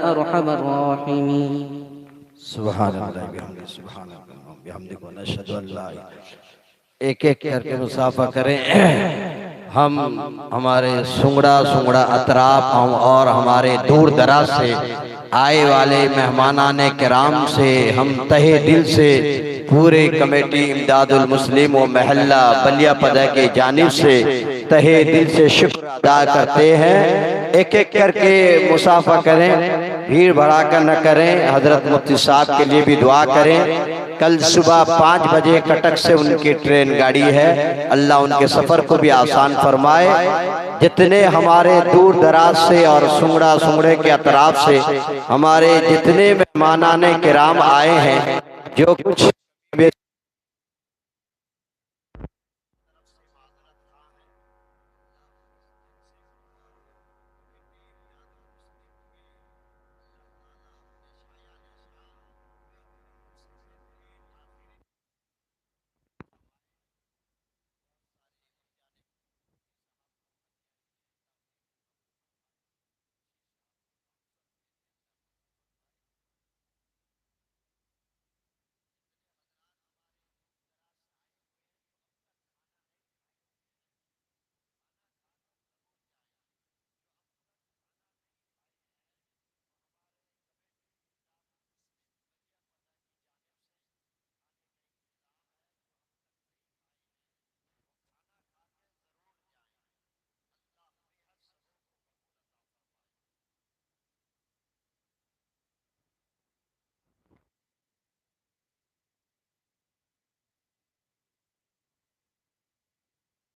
अरहमर राहिमीन। एक एक करके मुसाफा करें। हम हमारे सुंगड़ा सुंगड़ा अतराफ हम और हमारे दूर दराज से आए वाले मेहमानाने किराम से हम तहे दिल से पूरे कमेटी इमदादुल मुस्लिम व महल्ला बलिया पदा के जानिब से तहे दिल से शुक्र अदा करते हैं। एक एक करके मुसाफा करें, भीड़ भड़ाका न करें। हजरत मुफ्ती साहब के लिए भी दुआ करें। कल सुबह 5 बजे कटक से उनकी ट्रेन गाड़ी है, अल्लाह उनके सफर को भी आसान फरमाए। जितने हमारे दूर दराज से और सुंगड़ा सुंगड़े के अतराफ से हमारे जितने मेहमानाने किराम आए हैं, जो कुछ